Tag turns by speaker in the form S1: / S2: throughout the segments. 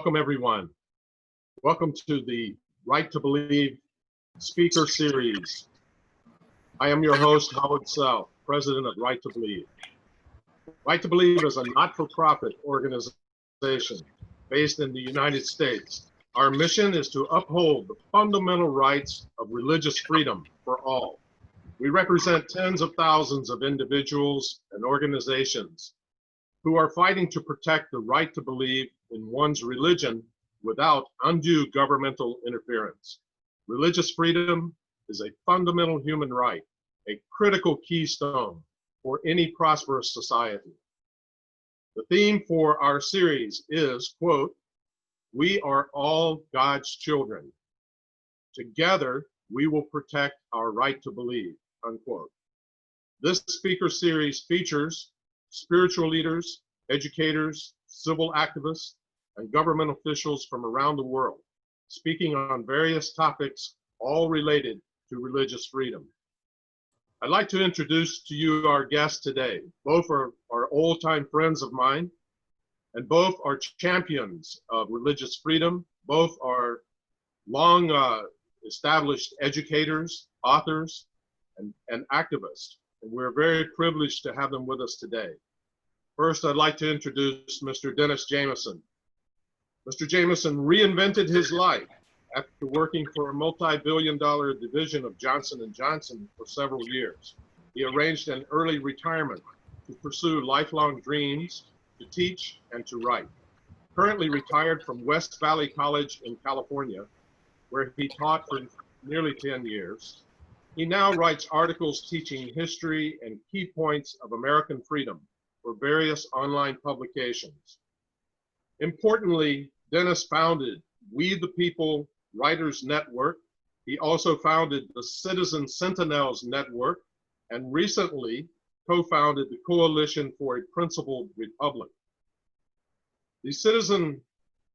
S1: Welcome, everyone. Welcome to the Right to Believe speaker series. I am your host, Howard South, president of Right to Believe. Right to Believe is a not-for-profit organization based in the United States. Our mission is to uphold the fundamental rights of religious freedom for all. We represent tens of thousands of individuals and organizations who are fighting to protect the right to believe in one's religion without undue governmental interference. Religious freedom is a fundamental human right, a critical keystone for any prosperous society. The theme for our series is, quote, "We are all God's children. Together, we will protect our right to believe," unquote. This speaker series features spiritual leaders, educators, civil activists, and government officials from around the world, speaking on various topics, all related to religious freedom. I'd like to introduce to you our guests today. Both are old-time friends of mine, and both are champions of religious freedom. Both are long established educators, authors, and activists. And we're very privileged to have them with us today. First, I'd like to introduce Mr. Dennis Jamison. Mr. Jamison reinvented his life after working for a multi-billion-dollar division of Johnson & Johnson for several years. He arranged an early retirement to pursue lifelong dreams, to teach and to write. Currently retired from West Valley College in California, where he taught for nearly 10 years. He now writes articles teaching history and key points of American freedom for various online publications. Importantly, Dennis founded We the People Writers Network. He also founded the Citizen Sentinels Network and recently co-founded the Coalition for a Principled Republic. The Citizen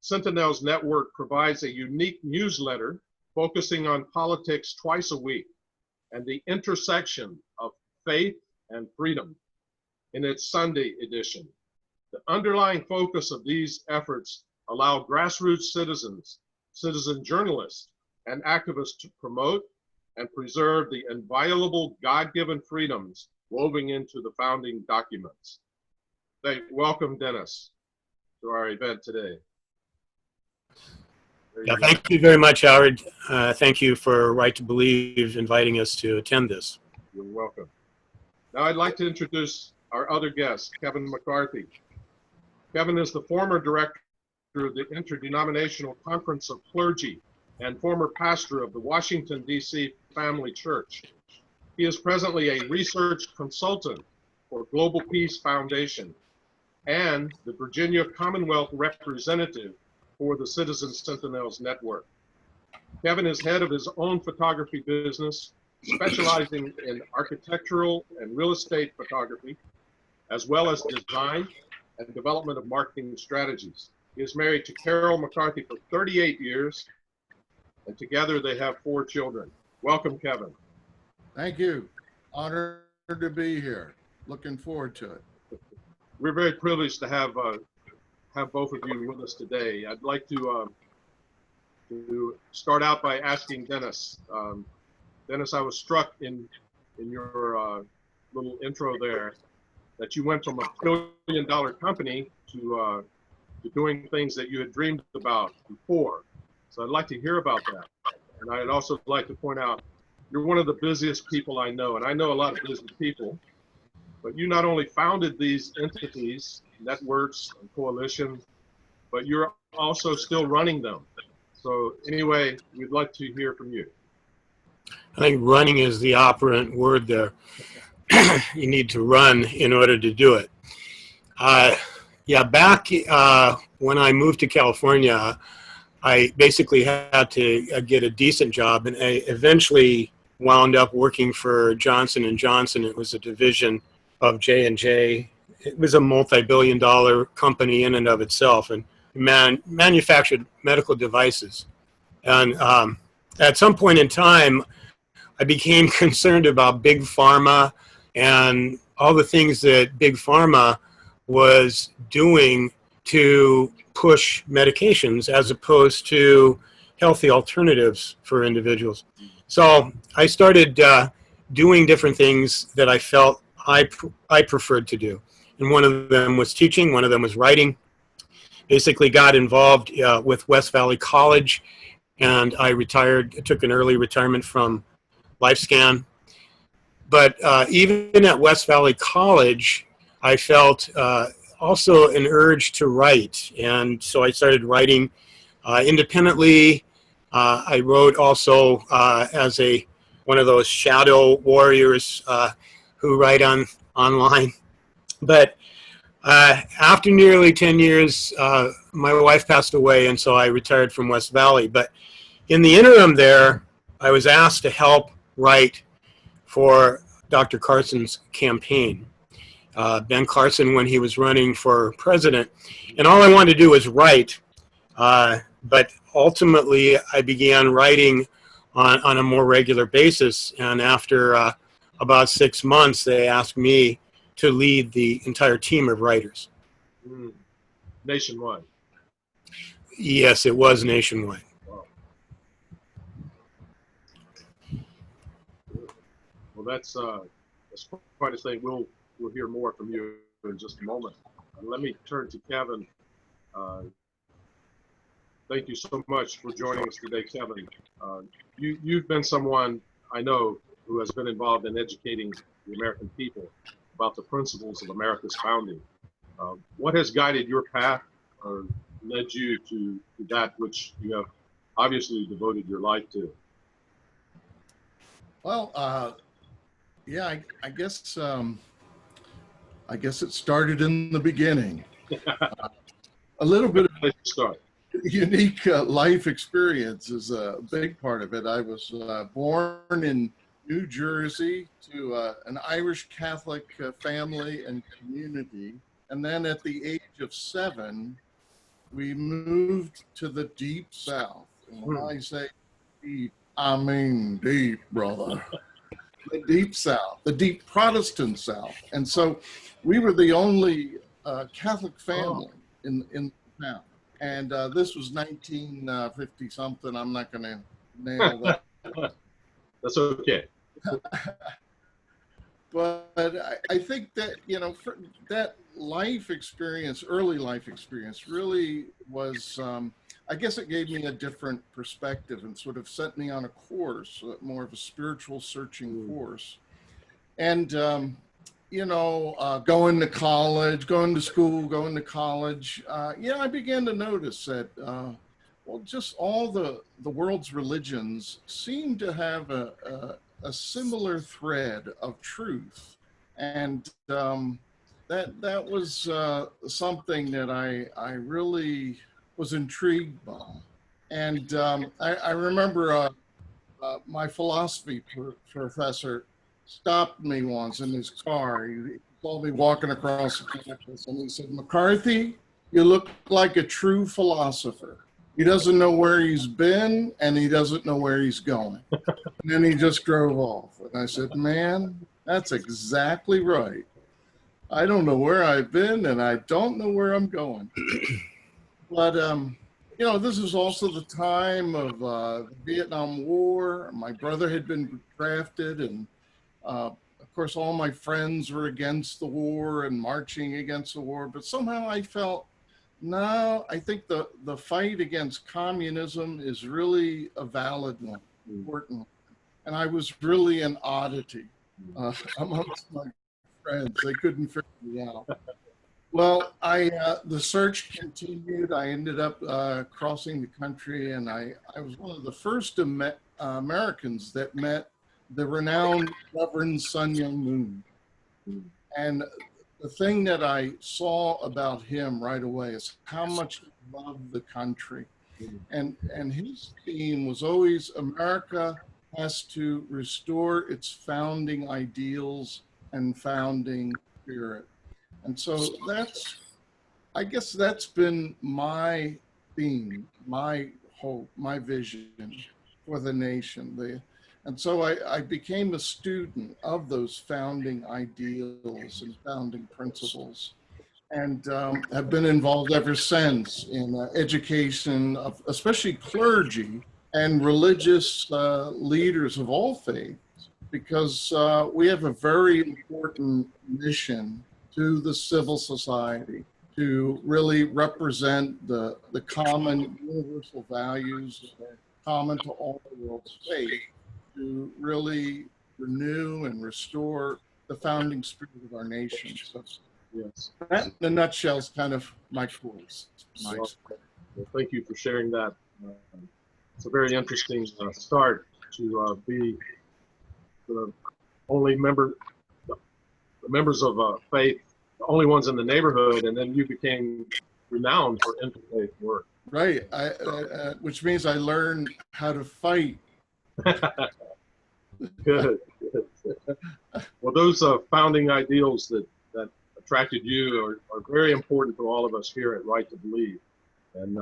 S1: Sentinels Network provides a unique newsletter focusing on politics twice a week and the intersection of faith and freedom in its Sunday edition. The underlying focus of these efforts allow grassroots citizens, citizen journalists, and activists to promote and preserve the inviolable God-given freedoms woven into the founding documents. Welcome, Dennis, to our event today.
S2: Thank you very much, Howard. Thank you for Right to Believe inviting us to attend this.
S1: You're welcome. Now I'd like to introduce our other guest, Kevin McCarthy. Kevin is the former director of the Interdenominational Conference of Clergy and former pastor of the Washington, D.C. Family Church. He is presently a research consultant for Global Peace Foundation and the Virginia Commonwealth representative for the Citizen Sentinels Network. Kevin is head of his own photography business, specializing in architectural and real estate photography, as well as design and development of marketing strategies. He is married to Carol McCarthy for 38 years, and together they have 4 children. Welcome, Kevin.
S3: Thank you. Honored to be here. Looking forward to it.
S1: We're very privileged to have both of you with us today. I'd like to start out by asking Dennis. Dennis, I was struck in your little intro there that you went from a billion-dollar company to doing things that you had dreamed about before. So I'd like to hear about that. And I'd also like to point out, you're one of the busiest people I know, and I know a lot of busy people, but you not only founded these entities, networks, and coalitions, but you're also still running them. So anyway, we'd like to hear from you.
S2: I think running is the operant word there. You need to run in order to do it. Back when I moved to California, I basically had to get a decent job, and I eventually wound up working for Johnson & Johnson. It was a division of J&J. It was a multi-billion-dollar company in and of itself, and manufactured medical devices. And at some point in time, I became concerned about big pharma and all the things that big pharma was doing to push medications as opposed to healthy alternatives for individuals. So I started doing different things that I felt I preferred to do. And one of them was teaching, one of them was writing. Basically got involved with West Valley College, and I retired, took an early retirement from LifeScan. But even at West Valley College, I felt also an urge to write. And so I started writing independently. I wrote also as one of those shadow warriors who write online. But after nearly 10 years, my wife passed away, and so I retired from West Valley. But in the interim there, I was asked to help write for Dr. Carson's campaign. Ben Carson, when he was running for president. And all I wanted to do was write. But ultimately, I began writing on a more regular basis. And after about 6 months, they asked me to lead the entire team of writers.
S1: Nationwide.
S2: Yes, it was nationwide.
S1: Wow. Well, that's quite a thing. We'll hear more from you in just a moment. Let me turn to Kevin. Thank you so much for joining us today, Kevin. You've been someone I know who has been involved in educating the American people about the principles of America's founding. What has guided your path or led you to that which you have obviously devoted your life to?
S3: Well, yeah, I guess it started in the beginning. A little bit of
S1: Start.
S3: unique life experience is a big part of it. I was born in New Jersey to an Irish Catholic family and community. And then at the age of 7, we moved to the deep South. And when I say deep, I mean deep, brother. The deep South, the deep Protestant South. And so we were the only Catholic family in the town. And this was 1950 something. I'm not going to nail that.
S1: That's okay.
S3: But I think that, that life experience, early life experience, really was, I guess it gave me a different perspective and sort of set me on a course, more of a spiritual searching course. And, going to college, going to school, going to college, I began to notice that, just all the world's religions seem to have a similar thread of truth. And that was something that I really was intrigued by. And I remember my philosophy professor stopped me once in his car. He saw me walking across the campus and he said, "McCarthy, you look like a true philosopher. He doesn't know where he's been and he doesn't know where he's going." And then he just drove off. And I said, "Man, that's exactly right. I don't know where I've been and I don't know where I'm going." But, this is also the time of the Vietnam War. My brother had been drafted, and of course, all my friends were against the war and marching against the war. But somehow I felt, no, I think the fight against communism is really a valid one, important. And I was really an oddity amongst my friends. They couldn't figure me out. Well, the search continued. I ended up crossing the country, and I was one of the first Americans that met the renowned Reverend Sun Myung Moon. And the thing that I saw about him right away is how much he loved the country. And his theme was always America has to restore its founding ideals and founding spirit. And so I guess that's been my theme, my hope, my vision for the nation. And so I became a student of those founding ideals and founding principles. and have been involved ever since in education of especially clergy and religious leaders of all faiths, because we have a very important mission to the civil society to really represent the common universal values that are common to all the world's faith, to really renew and restore the founding spirit of our nation. So
S1: Yes.
S3: that in a nutshell is kind of my course.
S1: Well, thank you for sharing that. It's a very interesting start to be the only member, the members of faith, the only ones in the neighborhood, and then you became renowned for interfaith work.
S3: Right, which means I learned how to fight.
S1: Good. Well, those founding ideals that attracted you are very important to all of us here at Right to Believe. And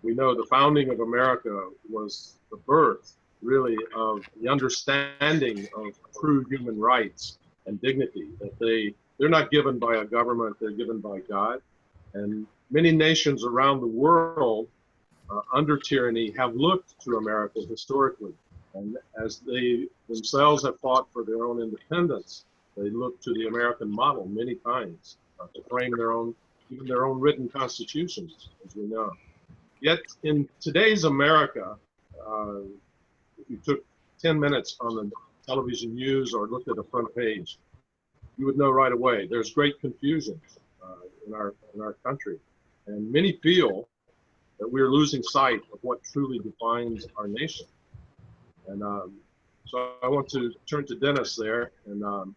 S1: we know the founding of America was the birth, really, of the understanding of true human rights and dignity, that they're not given by a government, they're given by God. And many nations around the world under tyranny have looked to America historically. And as they themselves have fought for their own independence, they look to the American model many times to frame even their own written constitutions, as we know. Yet in today's America, if you took 10 minutes on the television news or looked at the front page, you would know right away there's great confusion in our country. And many feel that we're losing sight of what truly defines our nation. And so I want to turn to Dennis there. And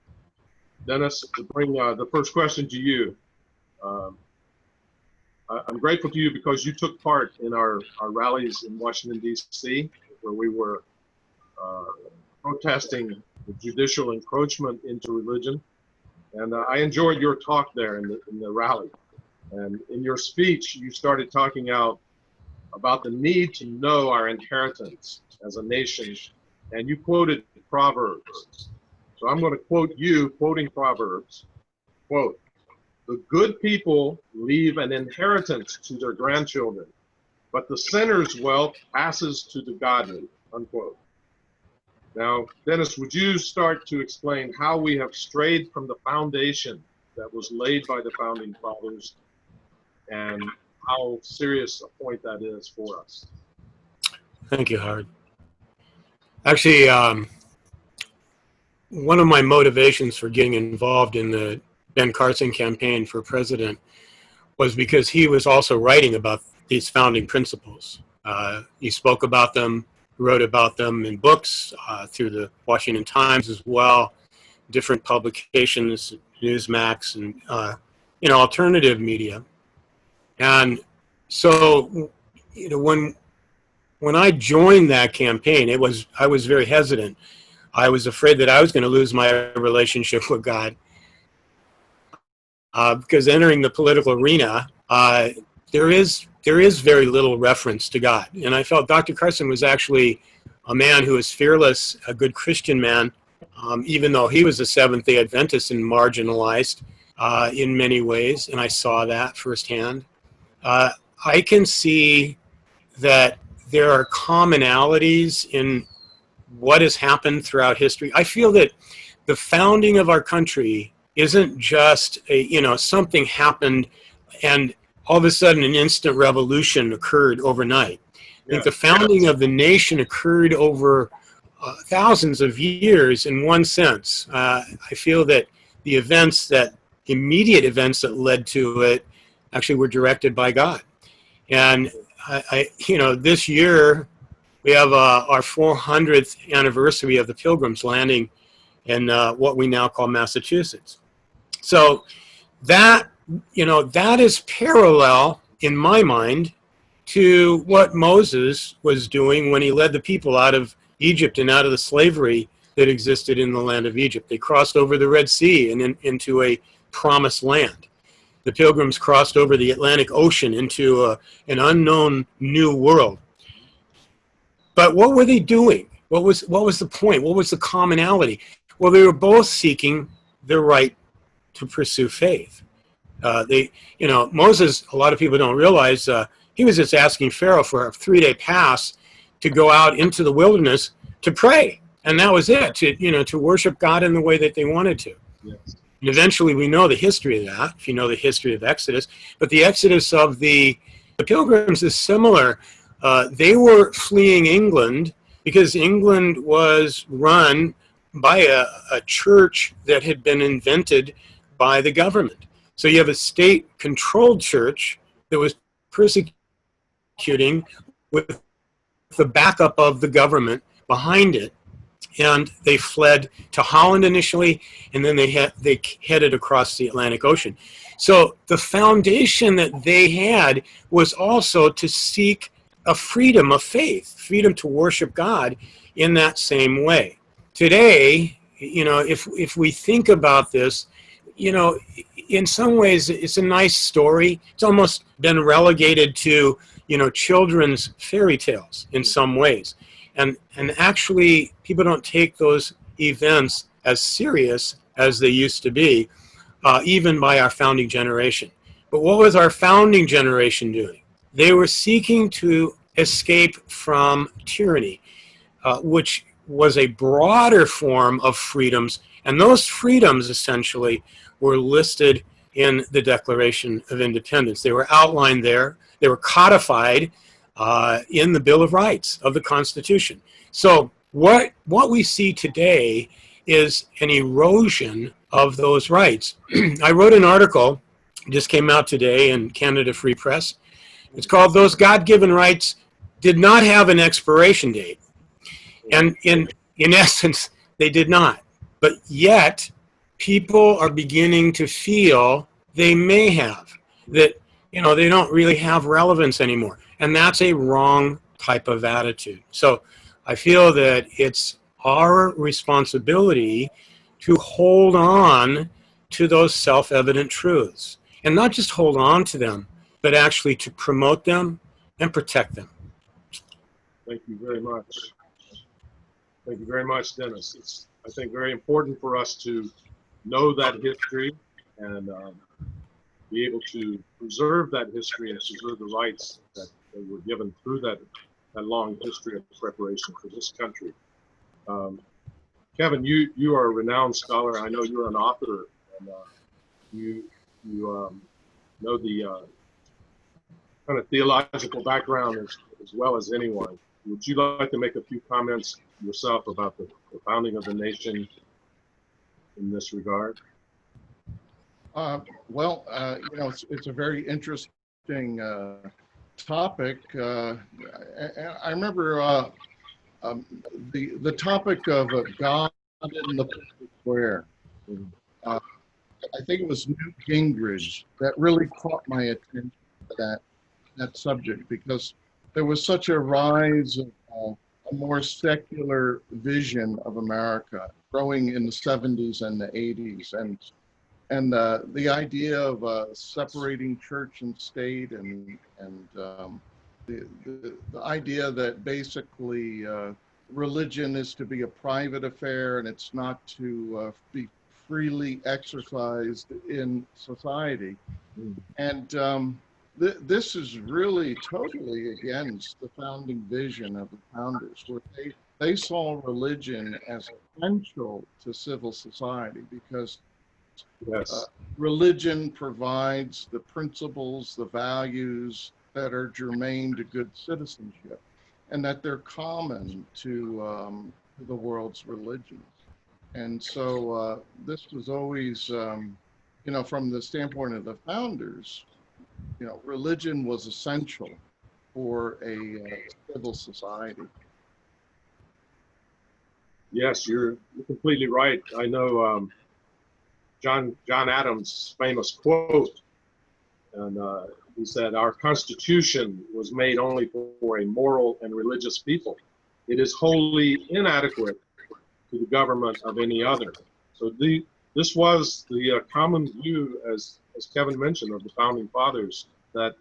S1: Dennis, to bring the first question to you. I'm grateful to you because you took part in our rallies in Washington, D.C., where we were protesting the judicial encroachment into religion. And I enjoyed your talk there in the rally. And in your speech, you started talking out about the need to know our inheritance as a nation. And you quoted Proverbs. So I'm going to quote you, quoting Proverbs. Quote, "The good people leave an inheritance to their grandchildren, but the sinner's wealth passes to the godly." Unquote. Now, Dennis, would you start to explain how we have strayed from the foundation that was laid by the founding fathers and how serious a point that is for us?
S2: Thank you, Howard. Actually, one of my motivations for getting involved in the Ben Carson campaign for president was because he was also writing about these founding principles. He spoke about them, wrote about them in books, through the Washington Times as well, different publications, Newsmax, and alternative media. And so, when I joined that campaign, I was very hesitant. I was afraid that I was going to lose my relationship with God, because entering the political arena, there is very little reference to God. And I felt Dr. Carson was actually a man who was fearless, a good Christian man, even though he was a Seventh-day Adventist and marginalized in many ways, and I saw that firsthand. I can see that there are commonalities in what has happened throughout history. I feel that the founding of our country isn't just something happened and all of a sudden an instant revolution occurred overnight. I think the founding of the nation occurred over thousands of years in one sense. I feel that the immediate events that led to it actually were directed by God. And this year we have our 400th anniversary of the Pilgrims landing in what we now call Massachusetts. So that is parallel in my mind to what Moses was doing when he led the people out of Egypt and out of the slavery that existed in the land of Egypt. They crossed over the Red Sea and into a promised land. The Pilgrims crossed over the Atlantic Ocean into an unknown new world. But what were they doing? What was the point? What was the commonality? Well, they were both seeking the right to pursue faith. Moses, a lot of people don't realize, he was just asking Pharaoh for a 3-day pass to go out into the wilderness to pray. And that was it, to worship God in the way that they wanted to.
S1: Yes.
S2: And eventually we know the history of that, if you know the history of Exodus. But the Exodus of the Pilgrims is similar. They were fleeing England because England was run by a church that had been invented by the government. So you have a state-controlled church that was persecuting with the backup of the government behind it. And they fled to Holland initially, and then they headed across the Atlantic Ocean. So the foundation that they had was also to seek a freedom of faith, freedom to worship God in that same way. Today, if we think about this, in some ways it's a nice story. It's almost been relegated to, children's fairy tales in some ways. And actually, people don't take those events as serious as they used to be, even by our founding generation. But what was our founding generation doing? They were seeking to escape from tyranny, which was a broader form of freedoms. And those freedoms, essentially, were listed in the Declaration of Independence. They were outlined there. They were codified in the Bill of Rights of the Constitution. So what we see today is an erosion of those rights. I wrote an article, just came out today in Canada Free Press. It's called "Those God-Given Rights Did Not Have an Expiration Date." And in essence, they did not. But yet, people are beginning to feel they may have, that they don't really have relevance anymore. And that's a wrong type of attitude. So I feel that it's our responsibility to hold on to those self-evident truths. And not just hold on to them, but actually to promote them and protect them.
S1: Thank you very much. Thank you very much, Dennis. It's, I think, very important for us to know that history and be able to preserve that history and preserve the rights that were given through that long history of preparation for this country. Kevin, you are a renowned scholar. I know you're an author, and you know the kind of theological background as well as anyone. Would you like to make a few comments yourself about the founding of the nation in this regard?
S3: It's a very interesting topic. I remember the topic of God in the public square. I think it was Newt Gingrich that really caught my attention to that subject, because there was such a rise of a more secular vision of America growing in the 70s and the 80s, and the idea of separating church and state, and the idea that basically religion is to be a private affair and it's not to be freely exercised in society. And this is really totally against the founding vision of the founders, where they saw religion as essential to civil society, because
S1: Yes.
S3: Religion provides the principles, the values that are germane to good citizenship, and that they're common to the world's religions. And so this was always, from the standpoint of the founders, religion was essential for a civil society.
S1: Yes, you're completely right. I know John Adams' famous quote, and he said, "Our Constitution was made only for a moral and religious people. It is wholly inadequate to the government of any other." So this was the common view, as Kevin mentioned, of the founding fathers, that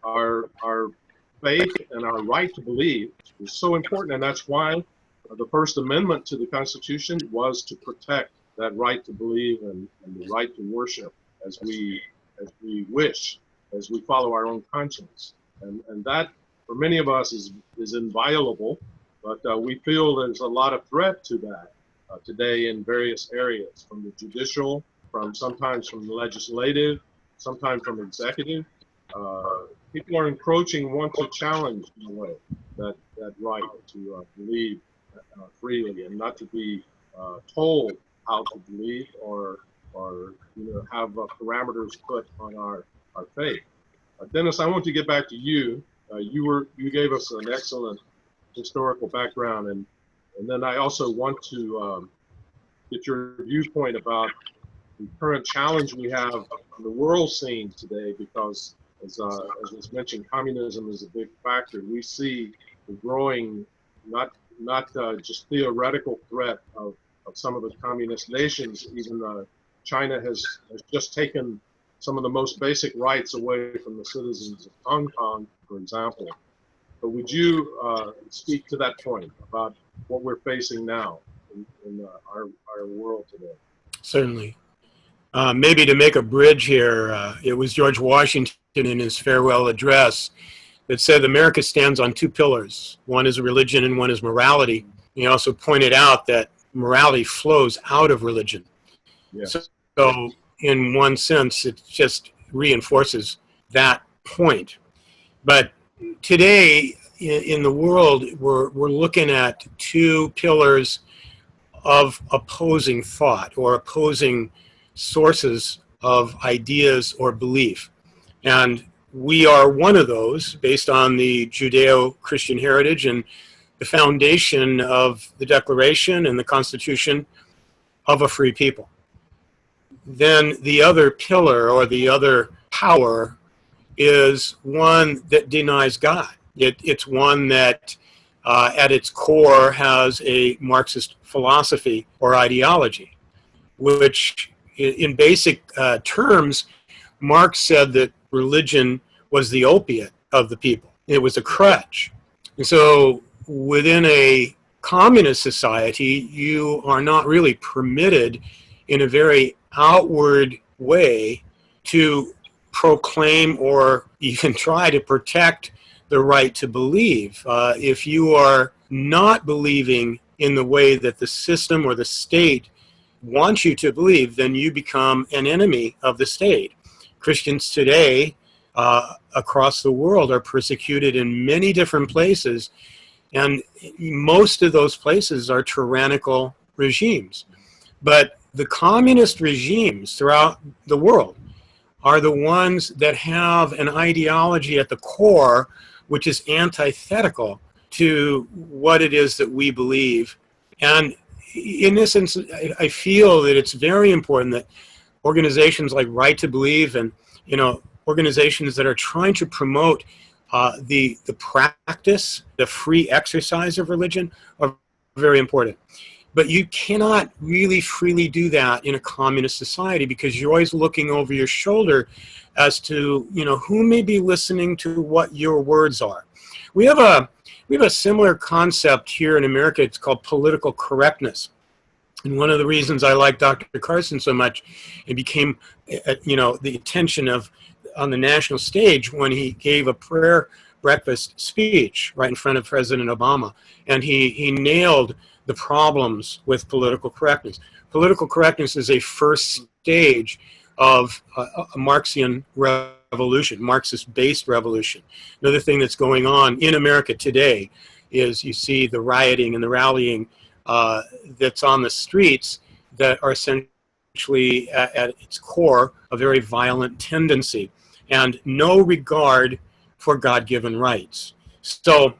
S1: our faith and our right to believe is so important, and that's why the First Amendment to the Constitution was to protect that right to believe and the right to worship as we wish, as we follow our own conscience. And that, for many of us, is inviolable, but we feel there's a lot of threat to that today in various areas, from the judicial, sometimes from the legislative, sometimes from executive. People are encroaching, want to challenge, in a way, that right to believe freely and not to be told how to believe or have parameters put on our faith. Dennis, I want to get back to you. You gave us an excellent historical background, and then I also want to get your viewpoint about the current challenge we have in the world scene today, because as was mentioned, communism is a big factor. We see the growing, not just theoretical threat of some of the communist nations. Even China has just taken some of the most basic rights away from the citizens of Hong Kong, for example. But would you speak to that point about what we're facing now in our world today?
S2: Certainly. Maybe to make a bridge here, it was George Washington in his farewell address that said America stands on two pillars. One is religion and one is morality. He also pointed out that morality flows out of religion.
S1: Yes.
S2: So in one sense, it just reinforces that point. But today in the world, we're looking at two pillars of opposing thought or opposing sources of ideas or belief. And we are one of those based on the Judeo-Christian heritage and the foundation of the Declaration and the Constitution of a free people. Then the other pillar or the other power is one that denies God. It's one that at its core has a Marxist philosophy or ideology, which in basic terms, Marx said that religion was the opiate of the people. It was a crutch. And so within a communist society, you are not really permitted in a very outward way to proclaim or even try to protect the right to believe. If you are not believing in the way that the system or the state wants you to believe, then you become an enemy of the state. Christians today across the world are persecuted in many different places, and most of those places are tyrannical regimes. But the communist regimes throughout the world are the ones that have an ideology at the core which is antithetical to what it is that we believe. And in this instance, I feel that it's very important that organizations like Right to Believe and organizations that are trying to promote the practice, the free exercise of religion are very important. But you cannot really freely do that in a communist society because you're always looking over your shoulder as to, who may be listening to what your words are. We have a similar concept here in America. It's called political correctness. And one of the reasons I like Dr. Carson so much, it became, the attention on the national stage when he gave a prayer breakfast speech right in front of President Obama. And he nailed the problems with political correctness. Political correctness is a first stage of a Marxian revolution, Marxist-based revolution. Another thing that's going on in America today is you see the rioting and the rallying that's on the streets that are essentially at its core a very violent tendency and no regard for God-given rights. So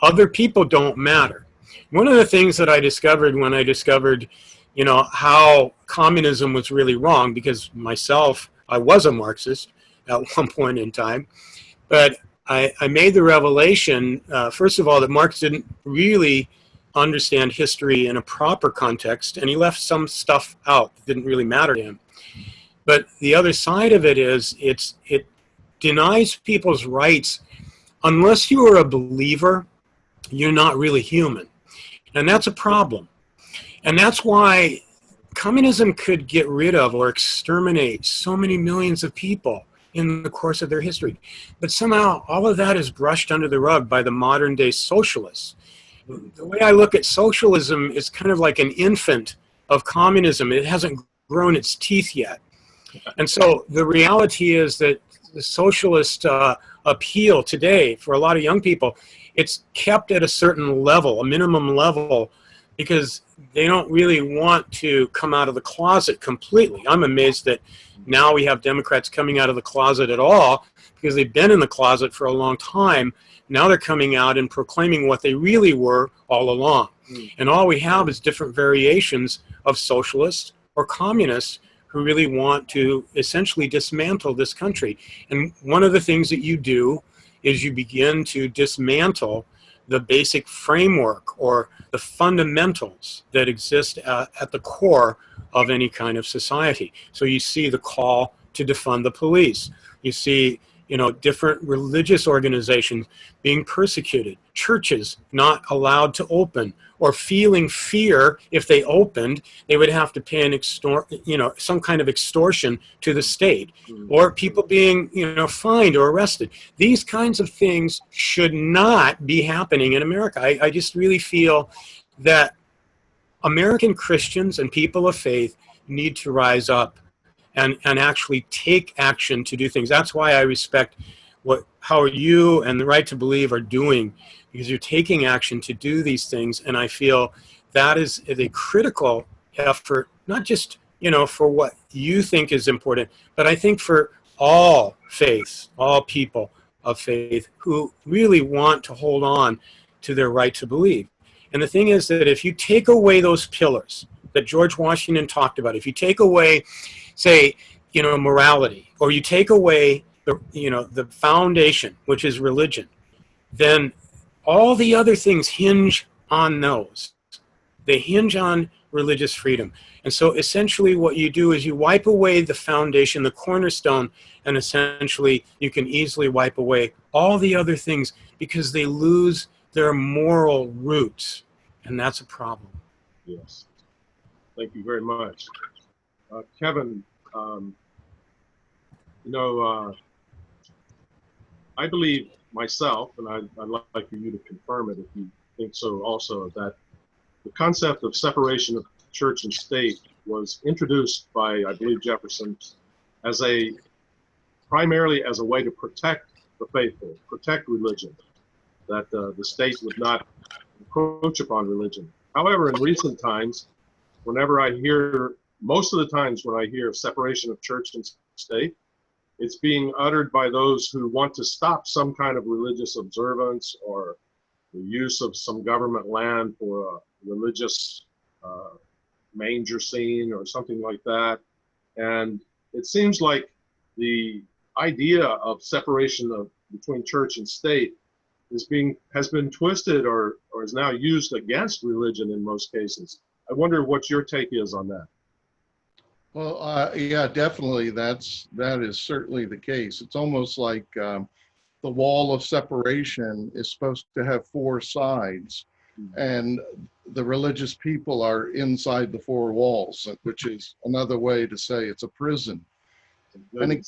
S2: other people don't matter. One of the things that I discovered when I discovered, how communism was really wrong, because myself, I was a Marxist at one point in time, but I made the revelation, first of all, that Marx didn't really understand history in a proper context, and he left some stuff out that didn't really matter to him. But the other side of it is it denies people's rights. Unless you are a believer, you're not really human. And that's a problem. And that's why communism could get rid of or exterminate so many millions of people in the course of their history. But somehow all of that is brushed under the rug by the modern day socialists. The way I look at socialism is kind of like an infant of communism. It hasn't grown its teeth yet. And so the reality is that the socialist appeal today for a lot of young people, it's kept at a certain level, a minimum level, because they don't really want to come out of the closet completely. I'm amazed that now we have Democrats coming out of the closet at all, because they've been in the closet for a long time. Now they're coming out and proclaiming what they really were all along. And all we have is different variations of socialists or communists who really want to essentially dismantle this country. And one of the things that you do is you begin to dismantle the basic framework or the fundamentals that exist at the core of any kind of society. So you see the call to defund the police. You see, different religious organizations being persecuted, churches not allowed to open, or feeling fear if they opened, they would have to pay some kind of extortion to the state, or people being, fined or arrested. These kinds of things should not be happening in America. I just really feel that American Christians and people of faith need to rise up and actually take action to do things. That's why I respect how you and the Right to Believe are doing, because you're taking action to do these things. And I feel that is a critical effort, not just, for what you think is important, but I think for all faiths, all people of faith who really want to hold on to their right to believe. And the thing is that if you take away those pillars that George Washington talked about, if you take away, say, morality, or you take away the foundation, which is religion, then all the other things hinge on those. They hinge on religious freedom. And so essentially what you do is you wipe away the foundation, the cornerstone, and essentially you can easily wipe away all the other things because they lose their moral roots. And that's a problem.
S1: Yes. Thank you very much. Kevin, I believe myself, and I'd like for you to confirm it if you think so also, that the concept of separation of church and state was introduced by, I believe, Jefferson primarily as a way to protect the faithful, protect religion, that the state would not encroach upon religion. However, in recent times, most of the times when I hear separation of church and state, it's being uttered by those who want to stop some kind of religious observance or the use of some government land for a religious manger scene or something like that. And it seems like the idea of separation between church and state has been twisted or is now used against religion in most cases. I wonder what your take is on that.
S3: Well, yeah, definitely. That is certainly the case. It's almost like the wall of separation is supposed to have four sides, and the religious people are inside the four walls, which is another way to say it's a prison. And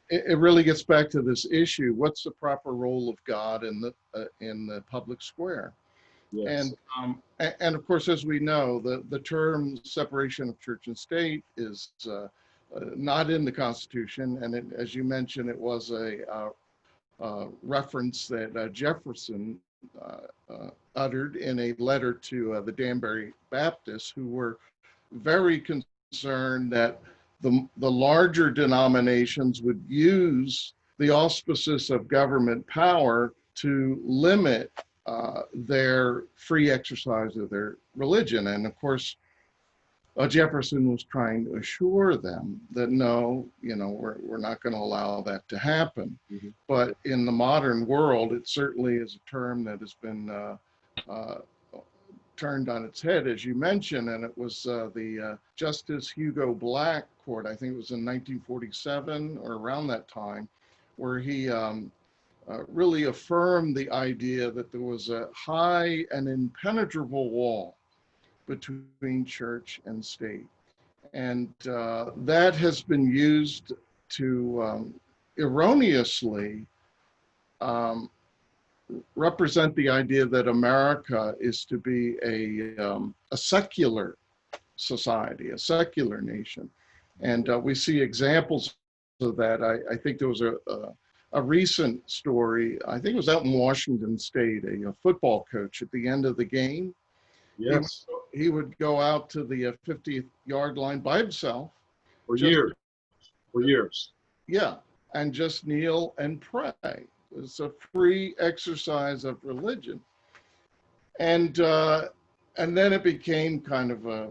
S3: it really gets back to this issue: what's the proper role of God in the public square? Yes. And of course, as we know, the term separation of church and state is not in the Constitution. And as you mentioned, it was a reference that Jefferson uttered in a letter to the Danbury Baptists, who were very concerned that the larger denominations would use the auspices of government power to limit their free exercise of their religion. And of course, Jefferson was trying to assure them that no, we're not going to allow that to happen. Mm-hmm. But in the modern world, it certainly is a term that has been turned on its head, as you mentioned, and it was the Justice Hugo Black court, I think it was in 1947 or around that time, where he really affirmed the idea that there was a high and impenetrable wall between church and state. And that has been used to erroneously represent the idea that America is to be a secular society, a secular nation. And we see examples of that. I think there was a recent story, I think it was out in Washington State, a football coach at the end of the game.
S1: Yes.
S3: He would go out to the 50-yard line by himself.
S1: For years. For years.
S3: Yeah, and just kneel and pray. It's a free exercise of religion. And then it became kind of a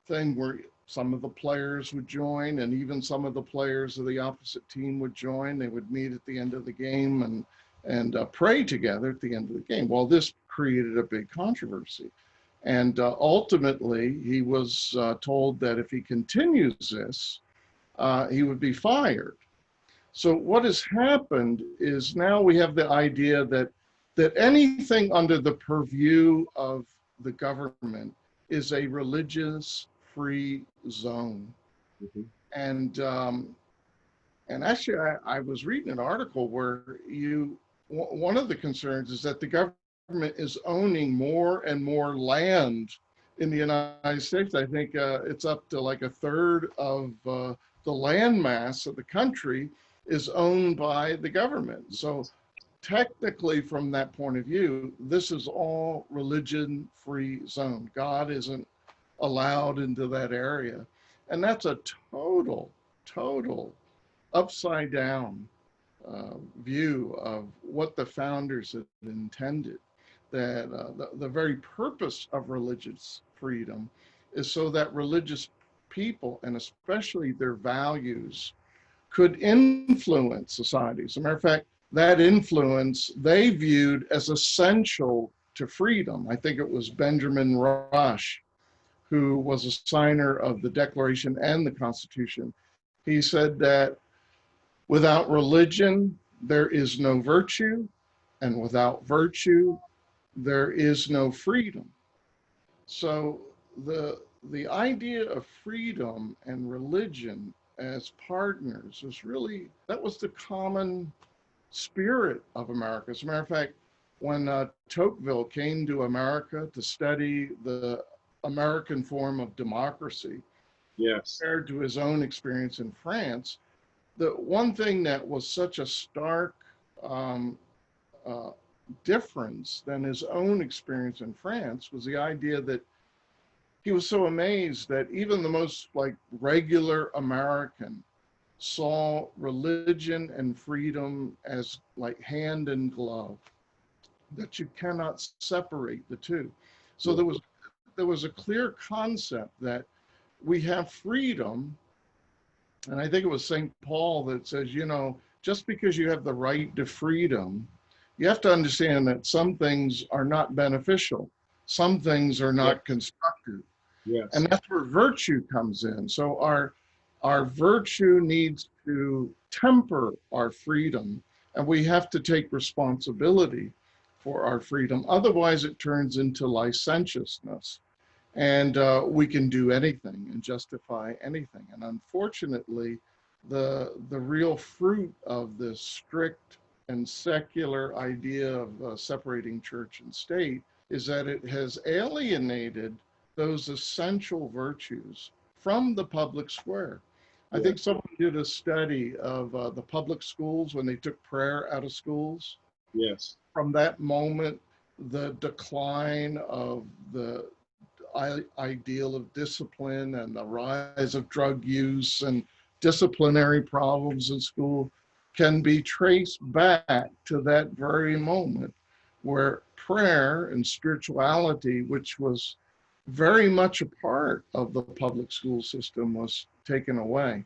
S3: thing where some of the players would join, and even some of the players of the opposite team would join. They would meet at the end of the game and pray together at the end of the game. Well, this created a big controversy. And ultimately, he was told that if he continues this, he would be fired. So what has happened is now we have the idea that anything under the purview of the government is a religious free zone.
S1: Mm-hmm.
S3: And actually, I was reading an article where one of the concerns is that the government is owning more and more land in the United States. I think it's up to like a third of the land mass of the country is owned by the government. So technically, from that point of view, this is all religion-free zone. God isn't allowed into that area. And that's a total upside down view of what the founders had intended. That the very purpose of religious freedom is so that religious people, and especially their values, could influence society. As a matter of fact, that influence they viewed as essential to freedom. I think it was Benjamin Rush, who was a signer of the Declaration and the Constitution. He said that without religion, there is no virtue, and without virtue, there is no freedom. So the idea of freedom and religion as partners that was the common spirit of America. As a matter of fact, when Tocqueville came to America to study the American form of democracy,
S1: Yes.
S3: compared to his own experience in France, the one thing that was such a stark difference than his own experience in France was the idea that he was so amazed that even the most regular American saw religion and freedom as like hand and glove, that you cannot separate the two. So there was a clear concept that we have freedom. And I think it was St. Paul that says, just because you have the right to freedom, you have to understand that some things are not beneficial. Some things are not constructive.
S1: Yes.
S3: And that's where virtue comes in. So our virtue needs to temper our freedom, and we have to take responsibility for our freedom. Otherwise, it turns into licentiousness. And we can do anything and justify anything. And unfortunately, the real fruit of this strict and secular idea of separating church and state is that it has alienated those essential virtues from the public square. I think someone did a study of the public schools when they took prayer out of schools.
S1: Yes.
S3: From that moment, the decline of the ideal of discipline and the rise of drug use and disciplinary problems in school can be traced back to that very moment where prayer and spirituality, which was very much a part of the public school system, was taken away.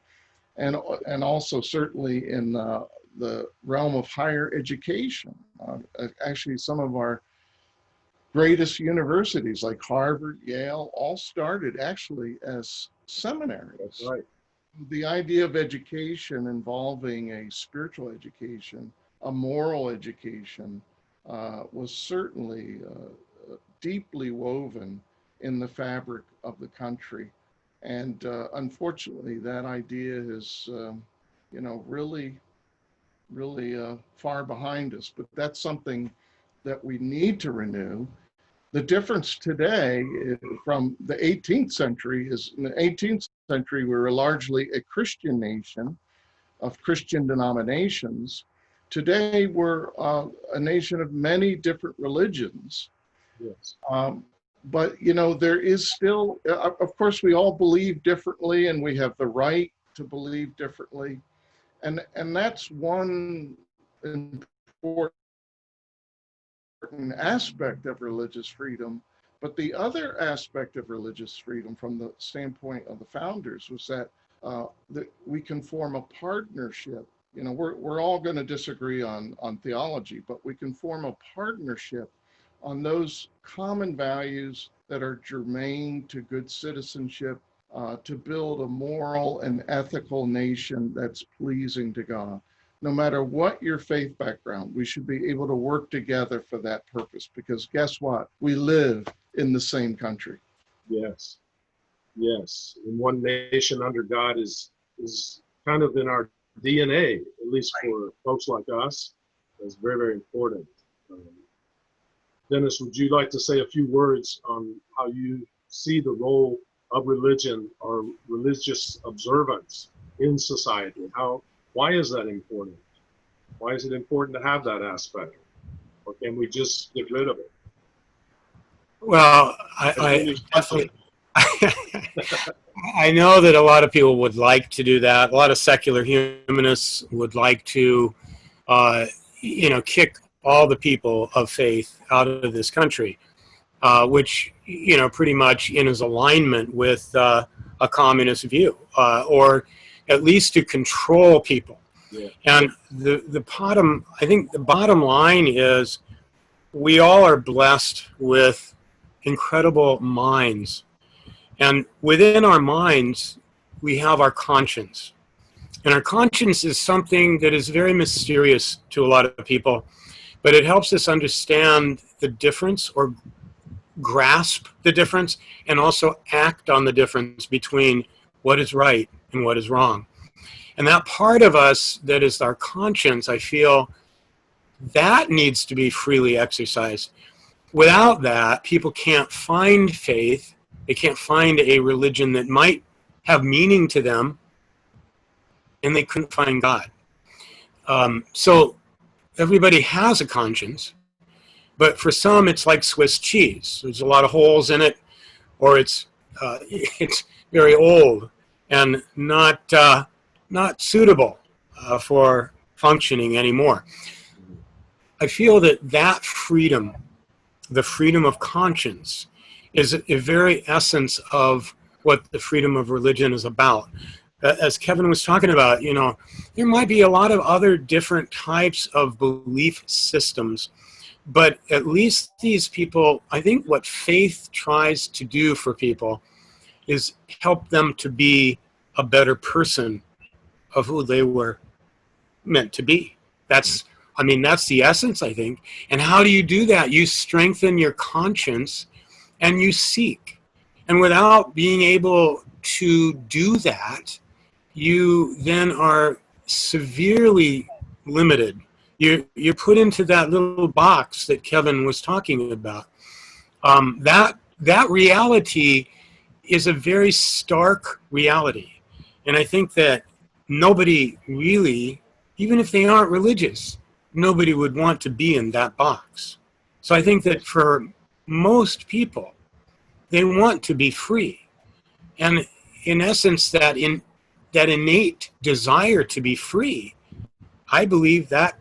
S3: And also certainly in the realm of higher education. Actually, some of our greatest universities like Harvard, Yale, all started actually as seminaries.
S1: That's right.
S3: The idea of education involving a spiritual education, a moral education, was certainly deeply woven in the fabric of the country. And unfortunately, that idea is, really, really far behind us. But that's something that we need to renew. The difference today from the 18th century is in the 18th century, we were largely a Christian nation of Christian denominations. Today, we're a nation of many different religions.
S1: Yes.
S3: But, there is still, of course, we all believe differently and we have the right to believe differently. And that's one important aspect of religious freedom. But the other aspect of religious freedom from the standpoint of the founders was that we can form a partnership. We're all going to disagree on theology, but we can form a partnership on those common values that are germane to good citizenship, to build a moral and ethical nation that's pleasing to God. No matter what your faith background, we should be able to work together for that purpose, because guess what? We live in the same country.
S1: Yes. Yes. And one nation under God is kind of in our DNA, at least for folks like us. That's very, very important. Dennis, would you like to say a few words on how you see the role of religion or religious observance in society? Why is that important? Why is it important to have that aspect? Or can we just get rid of it?
S2: Well, I definitely, I know that a lot of people would like to do that. A lot of secular humanists would like to, kick all the people of faith out of this country, which, pretty much is alignment with a communist view, or at least to control people.
S1: Yeah.
S2: And I think the bottom line is we all are blessed with incredible minds. And within our minds, we have our conscience. And our conscience is something that is very mysterious to a lot of people, but it helps us understand the difference or grasp the difference and also act on the difference between what is right and what is wrong. And that part of us that is our conscience, I feel, that needs to be freely exercised. Without that, people can't find faith. They can't find a religion that might have meaning to them, and they couldn't find God. So everybody has a conscience, but for some, it's like Swiss cheese. There's a lot of holes in it, or it's very old and not suitable for functioning anymore. I feel that freedom, the freedom of conscience, is a very essence of what the freedom of religion is about. As Kevin was talking about, there might be a lot of other different types of belief systems, but at least these people, I think what faith tries to do for people is help them to be a better person of who they were meant to be. That's the essence, I think. And how do you do that? You strengthen your conscience and you seek. And without being able to do that, you then are severely limited. You're put into that little box that Kevin was talking about. That reality is a very stark reality. And I think that nobody really, even if they aren't religious, nobody would want to be in that box. So I think that for most people, they want to be free. And in essence, that innate desire to be free, I believe that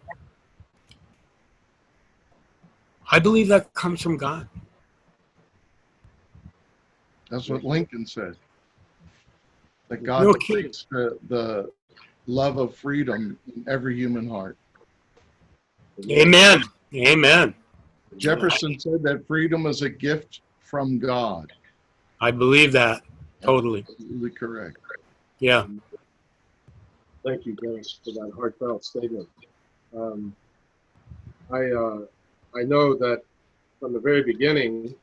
S2: comes from God.
S3: That's what Lincoln said. That God placed the love of freedom in every human heart.
S2: Amen. Amen.
S3: Jefferson said that freedom is a gift from God.
S2: I believe that totally.
S3: Absolutely correct.
S2: Yeah.
S1: Thank you, Dennis, for that heartfelt statement. I know that from the very beginning,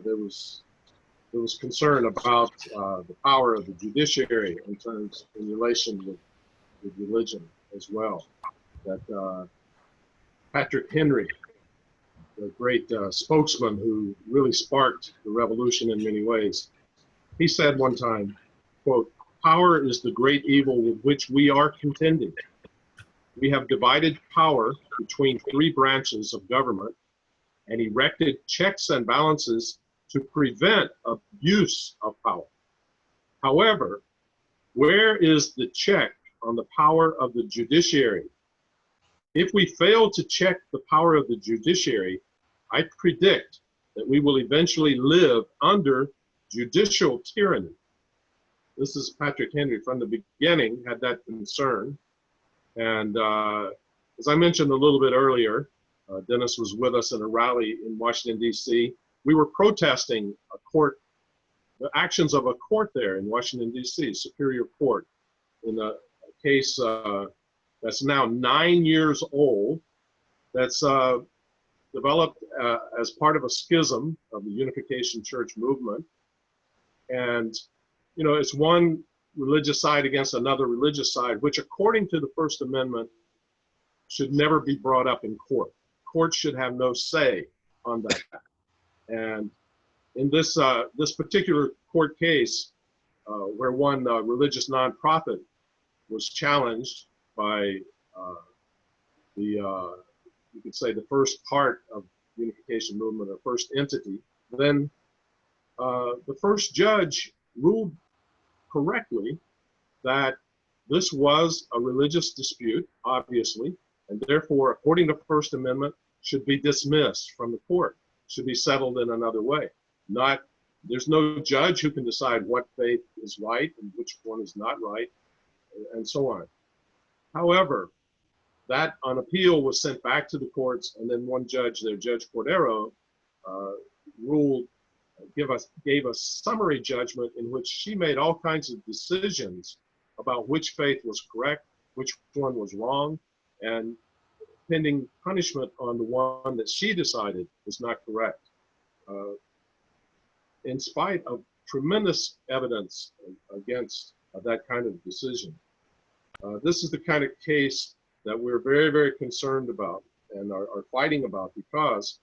S1: there was, I think, a lot of there was concern about the power of the judiciary in relation with religion as well. That Patrick Henry, the great spokesman who really sparked the revolution in many ways, he said one time, quote, "Power is the great evil with which we are contending. We have divided power between three branches of government and erected checks and balances to prevent abuse of power. However, where is the check on the power of the judiciary? If we fail to check the power of the judiciary, I predict that we will eventually live under judicial tyranny." This is Patrick Henry from the beginning had that concern. And as I mentioned a little bit earlier, Dennis was with us in a rally in Washington, D.C. We were protesting the actions of a court there in Washington, D.C., Superior Court, in a case that's now 9 years old, that's developed as part of a schism of the Unification Church movement. And, you know, it's one religious side against another religious side, which according to the First Amendment should never be brought up in court. Courts should have no say on that. And in this particular court case, where one religious nonprofit was challenged by you could say the first part of the Unification movement, or first entity, then the first judge ruled correctly that this was a religious dispute, obviously, and therefore, according to First Amendment, should be dismissed from the court, should be settled in another way. There's no judge who can decide what faith is right and which one is not right, and so on. However, that on appeal was sent back to the courts, and then one judge there, Judge Cordero, gave a summary judgment in which she made all kinds of decisions about which faith was correct, which one was wrong, and pending punishment on the one that she decided was not correct. In spite of tremendous evidence against that kind of decision. This is the kind of case that we're very, very concerned about and are fighting about, because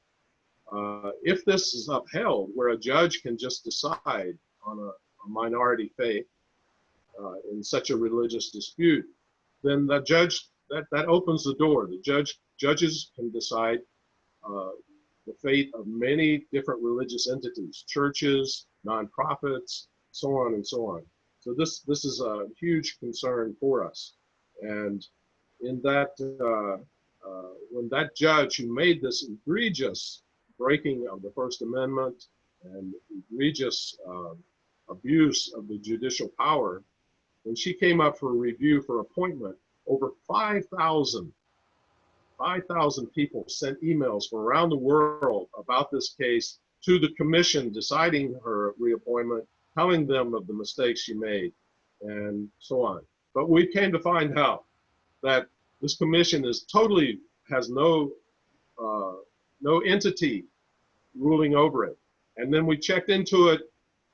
S1: if this is upheld, where a judge can just decide on a minority faith in such a religious dispute, then the judge, that opens the door. The judges can decide the fate of many different religious entities, churches, nonprofits, so on and so on. So this is a huge concern for us. And in that, when that judge who made this egregious breaking of the First Amendment and egregious abuse of the judicial power, when she came up for review for appointment, over 5,000 people sent emails from around the world about this case to the commission deciding her reappointment, telling them of the mistakes she made, and so on. But we came to find out that this commission has no entity ruling over it. And then we checked into it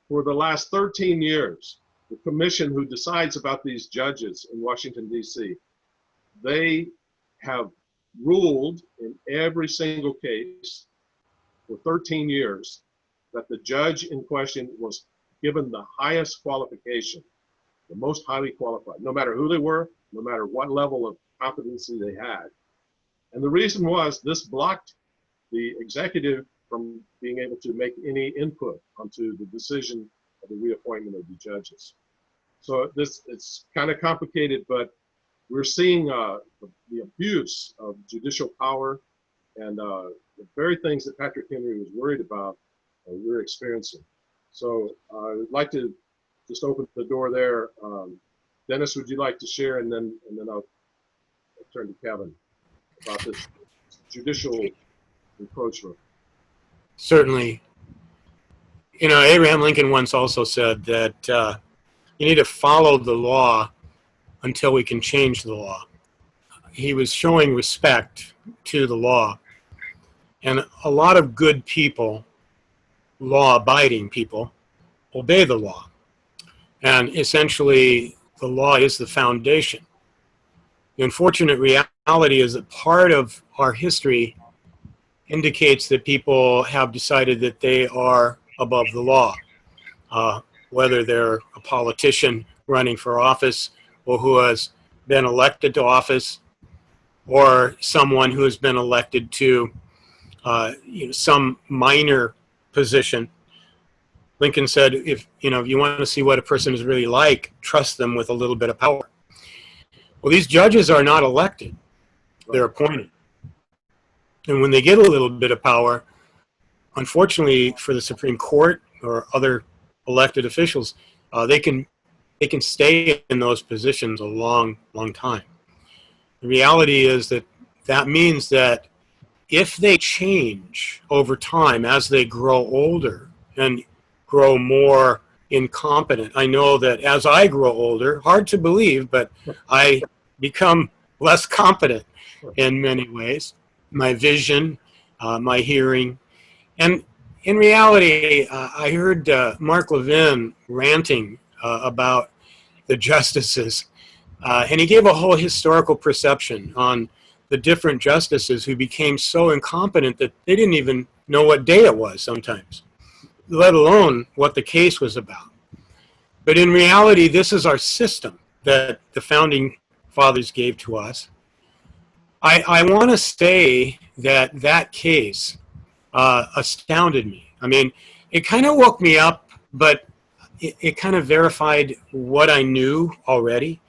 S1: for the last 13 years. The commission who decides about these judges in Washington, D.C., they have ruled in every single case for 13 years that the judge in question was given the highest qualification, the most highly qualified, no matter who they were, no matter what level of competency they had. And the reason was this blocked the executive from being able to make any input onto the decision of the reappointment of the judges. So it's kind of complicated, but we're seeing the abuse of judicial power, and the very things that Patrick Henry was worried about, we're experiencing. So I would like to just open the door there. Dennis, would you like to share, and then I'll turn to Kevin about this judicial encroachment.
S2: Certainly. You know, Abraham Lincoln once also said that you need to follow the law until we can change the law. He was showing respect to the law. And a lot of good people, law-abiding people, obey the law. And essentially, the law is the foundation. The unfortunate reality is that part of our history indicates that people have decided that they are above the law, whether they're a politician running for office or who has been elected to office, or someone who has been elected to some minor position. Lincoln said, if you want to see what a person is really like, trust them with a little bit of power. Well, these judges are not elected. They're appointed. And when they get a little bit of power, unfortunately for the Supreme Court or other elected officials, they can stay in those positions a long, long time. The reality is that means that if they change over time as they grow older and grow more incompetent, I know that as I grow older, hard to believe, but I become less competent in many ways. My vision, my hearing. And in reality, I heard Mark Levin ranting about the justices, and he gave a whole historical perception on the different justices who became so incompetent that they didn't even know what day it was sometimes, let alone what the case was about. But in reality, this is our system that the founding fathers gave to us. I want to say that case astounded me. I mean, it kind of woke me up, but it kind of verified what I knew already.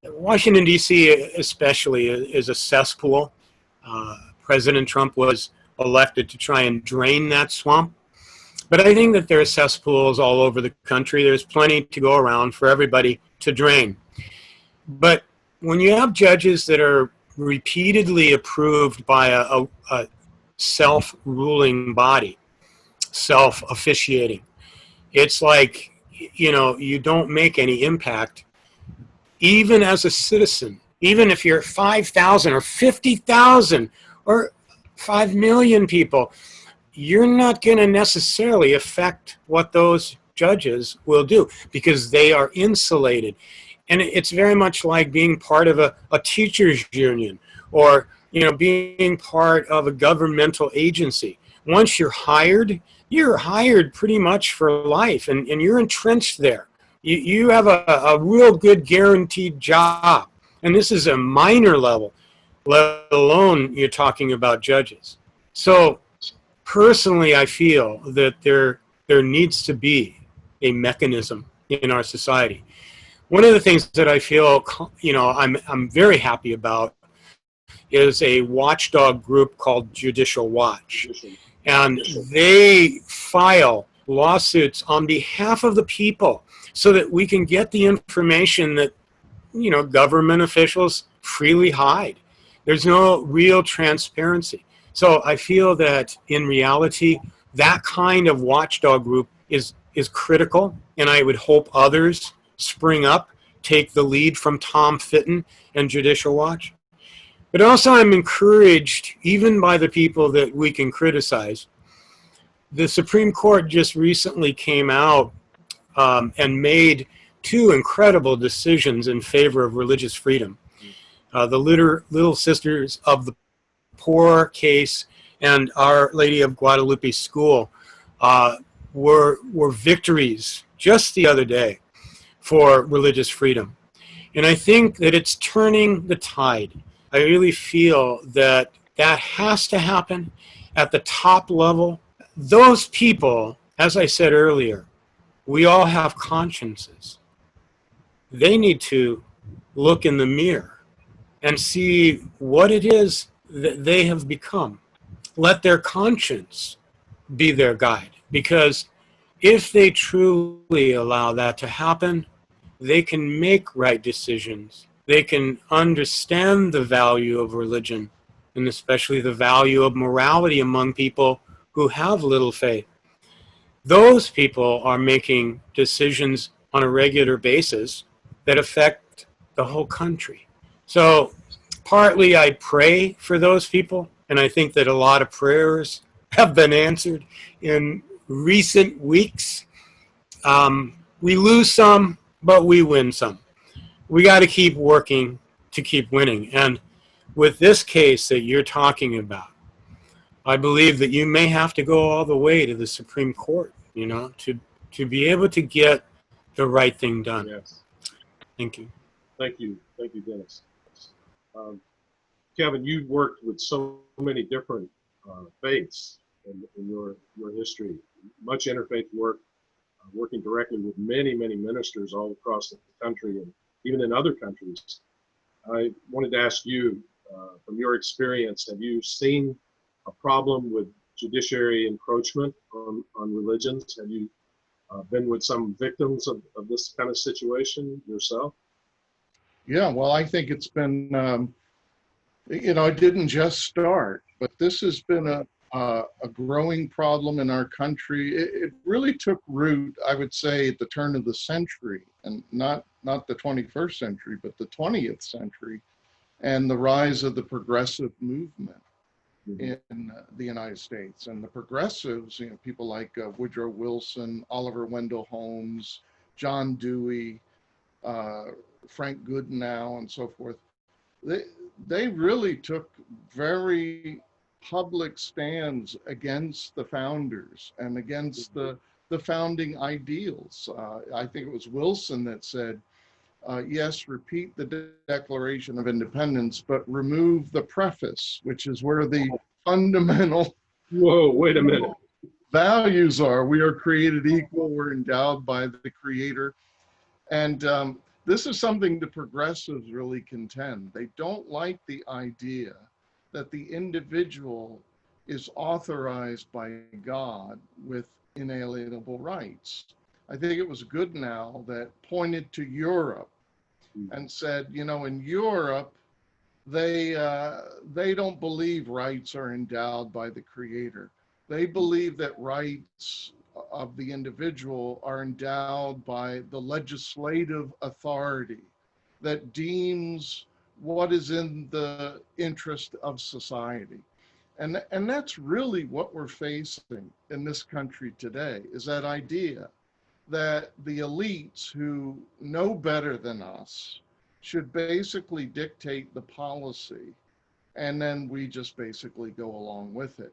S2: Washington, D.C. especially is a cesspool. President Trump was elected to try and drain that swamp. But I think that there are cesspools all over the country. There's plenty to go around for everybody to drain. But when you have judges that are repeatedly approved by a self-ruling body, self-officiating, it's like, you don't make any impact. Even as a citizen, even if you're 5,000 or 50,000 or 5 million people, you're not going to necessarily affect what those judges will do because they are insulated. And it's very much like being part of a teachers union or, being part of a governmental agency. Once you're hired pretty much for life, and you're entrenched there. You have a real good guaranteed job. And this is a minor level, let alone you're talking about judges. So personally, I feel that there needs to be a mechanism in our society. One of the things that I feel, I'm very happy about is a watchdog group called Judicial Watch. And they file lawsuits on behalf of the people so that we can get the information that, government officials freely hide. There's no real transparency. So I feel that in reality, that kind of watchdog group is critical, and I would hope others spring up, take the lead from Tom Fitton and Judicial Watch. But also I'm encouraged, even by the people that we can criticize. The Supreme Court just recently came out and made 2 incredible decisions in favor of religious freedom. The Little Sisters of the Poor case and Our Lady of Guadalupe School were victories just the other day for religious freedom. And I think that it's turning the tide. I really feel that has to happen at the top level. Those people, as I said earlier, we all have consciences. They need to look in the mirror and see what it is that they have become. Let their conscience be their guide, because if they truly allow that to happen, they can make right decisions. They can understand the value of religion, and especially the value of morality among people who have little faith. Those people are making decisions on a regular basis that affect the whole country. So partly I pray for those people, and I think that a lot of prayers have been answered in recent weeks. We lose some, but we win some. We got to keep working to keep winning. And with this case that you're talking about, I believe that you may have to go all the way to the Supreme Court, you know, to be able to get the right thing done.
S1: Yes.
S2: Thank you.
S1: Thank you. Thank you, Dennis. Kevin, you've worked with so many different faiths in your history, much interfaith work, working directly with many, many ministers all across the country and even in other countries. I wanted to ask you, from your experience, have you seen a problem with judiciary encroachment on religions? Have you been with some victims of this kind of situation yourself?
S3: Yeah, well, I think it's been, it didn't just start, but this has been a growing problem in our country. It really took root, I would say, at the turn of the century, and not the 21st century, but the 20th century, and the rise of the progressive movement in the United States. And the progressives, people like Woodrow Wilson, Oliver Wendell Holmes, John Dewey, Frank Goodenow, and so forth, they really took very public stands against the founders and against the founding ideals. I think it was Wilson that said, yes, repeat the Declaration of Independence, but remove the preface, which is where the fundamental
S1: Whoa, wait a minute.
S3: values are. We are created equal, we're endowed by the Creator. And this is something the progressives really contend. They don't like the idea that the individual is authorized by God with inalienable rights. I think it was Goodenow that pointed to Europe and said, in Europe, they don't believe rights are endowed by the Creator. They believe that rights of the individual are endowed by the legislative authority that deems what is in the interest of society. And that's really what we're facing in this country today, is that idea that the elites who know better than us should basically dictate the policy, and then we just basically go along with it.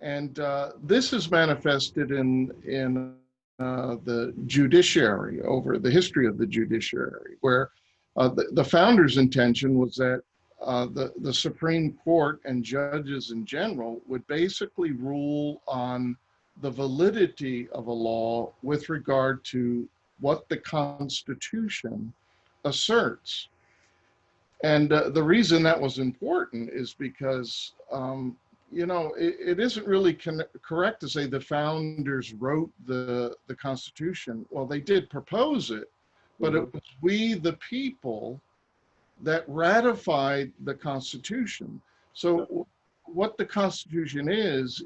S3: And this is manifested in the judiciary, over the history of the judiciary, where the founders' intention was that the Supreme Court and judges in general would basically rule on the validity of a law with regard to what the Constitution asserts. And the reason that was important is because it isn't really correct to say the founders wrote the Constitution. Well, they did propose it, but it was we, the people, that ratified the Constitution. So what the Constitution is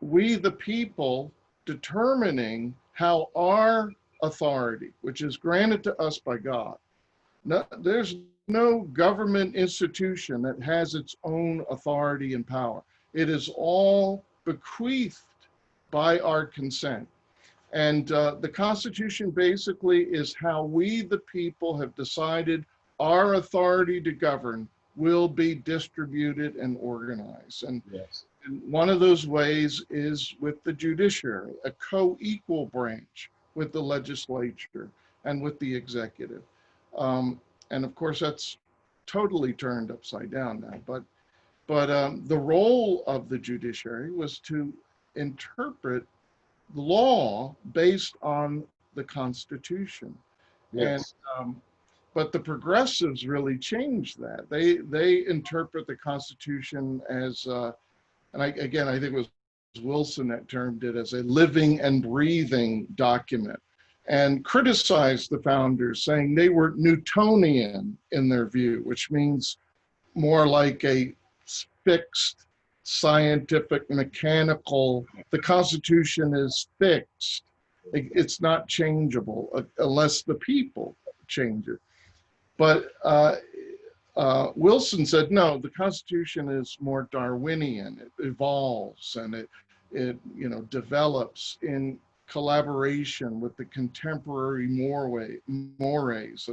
S3: we, the people, determining how our authority, which is granted to us by God. No, there's no government institution that has its own authority and power. It is all bequeathed by our consent. And the Constitution basically is how we, the people, have decided our authority to govern will be distributed and organized. And,
S1: Yes.
S3: and one of those ways is with the judiciary, a co-equal branch with the legislature and with the executive. And of course, that's totally turned upside down now. But the role of the judiciary was to interpret law based on the Constitution.
S1: Yes.
S3: And but the progressives really changed that. They interpret the Constitution as, and I think it was Wilson that termed it as a living and breathing document, and criticized the founders, saying they were Newtonian in their view, which means more like a fixed, scientific, mechanical. The Constitution is fixed. It's not changeable unless the people change it. But Wilson said, no, the Constitution is more Darwinian. It evolves and it develops in collaboration with the contemporary mores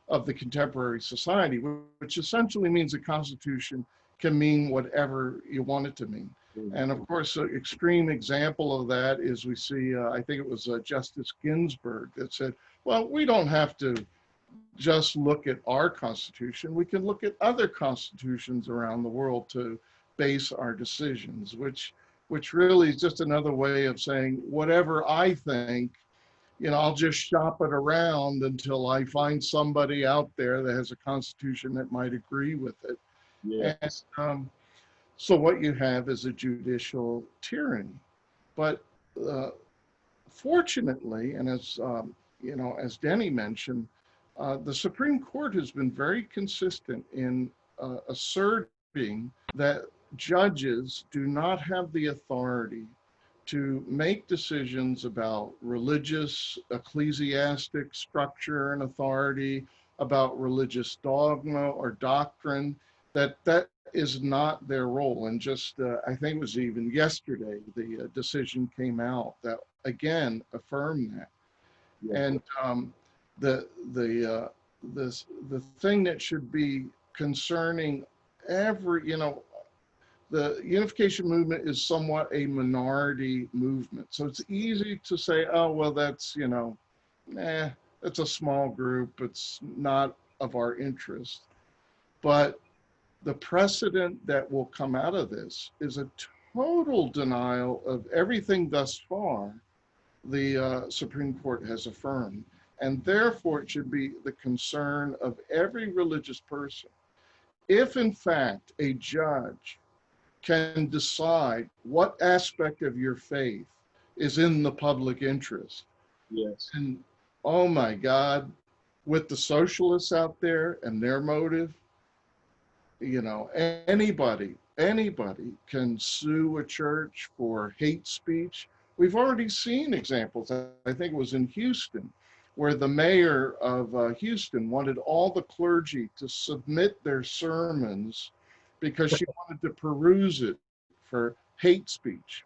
S3: of the contemporary society, which essentially means a constitution can mean whatever you want it to mean. And of course, an extreme example of that is we see, I think it was Justice Ginsburg that said, well, we don't have to just look at our constitution. We can look at other constitutions around the world to base our decisions, which really is just another way of saying whatever I think, I'll just shop it around until I find somebody out there that has a constitution that might agree with it.
S1: Yes.
S3: And so what you have is a judicial tyranny. But fortunately, and as Denny mentioned, the Supreme Court has been very consistent in asserting that judges do not have the authority to make decisions about religious, ecclesiastic structure and authority, about religious dogma or doctrine, that is not their role. And just, I think it was even yesterday, the decision came out that again affirmed that. Yeah. And the thing that should be concerning the unification movement is somewhat a minority movement. So it's easy to say, oh, well, that's, it's a small group. It's not of our interest. But the precedent that will come out of this is a total denial of everything thus far the Supreme Court has affirmed. And therefore, it should be the concern of every religious person. If, in fact, a judge can decide what aspect of your faith is in the public interest.
S1: Yes.
S3: And oh my God, with the socialists out there and their motive, anybody can sue a church for hate speech. We've already seen examples. I think it was in Houston, where the mayor of Houston wanted all the clergy to submit their sermons because she wanted to peruse it for hate speech.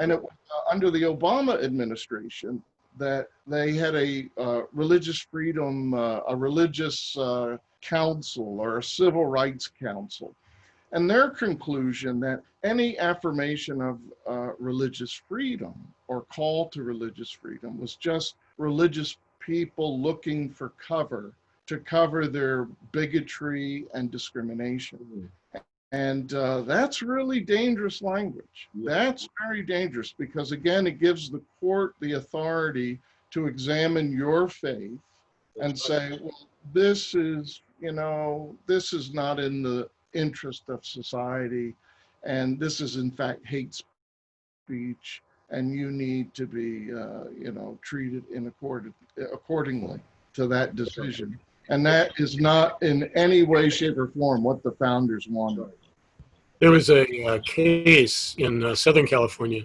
S3: And it was under the Obama administration that they had a religious freedom, a religious council or a civil rights council. And their conclusion that any affirmation of religious freedom or call to religious freedom was just religious people looking for cover to cover their bigotry and discrimination. And that's really dangerous language. That's very dangerous because, again, it gives the court the authority to examine your faith and say, well, this is not in the interest of society, and this is, in fact, hate speech, and you need to be, treated accordingly to that decision. And that is not in any way, shape, or form what the founders wanted.
S2: There was a case in Southern California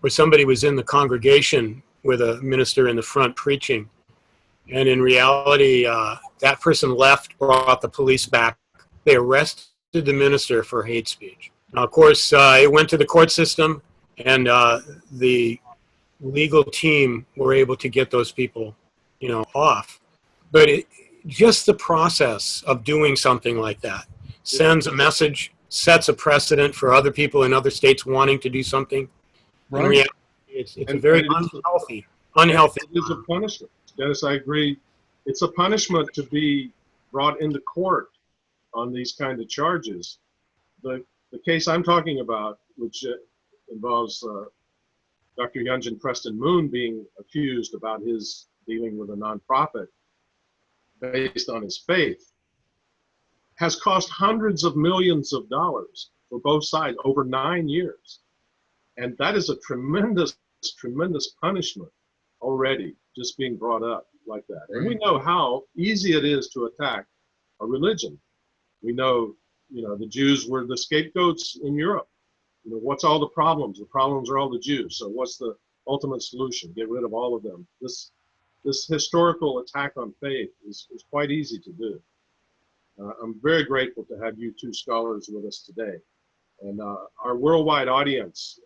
S2: where somebody was in the congregation with a minister in the front preaching. And in reality, that person left, brought the police back. They arrested the minister for hate speech. Now, of course, it went to the court system, and the legal team were able to get those people, off. But just the process of doing something like that sends a message, sets a precedent for other people in other states wanting to do something.
S3: Right.
S2: In reality, it's a very unhealthy.
S1: It is a punishment. Dennis, I agree. It's a punishment to be brought into court on these kind of charges. The case I'm talking about, which involves Dr. Yunjin Preston Moon being accused about his dealing with a nonprofit based on his faith, has cost hundreds of millions of dollars for both sides over 9 years. And that is a tremendous, tremendous punishment already, just being brought up like that. And we know how easy it is to attack a religion. We know, the Jews were the scapegoats in Europe. What's all the problems? The problems are all the Jews. So what's the ultimate solution? Get rid of all of them. This historical attack on faith is quite easy to do. I'm very grateful to have you two scholars with us today. And our worldwide audience,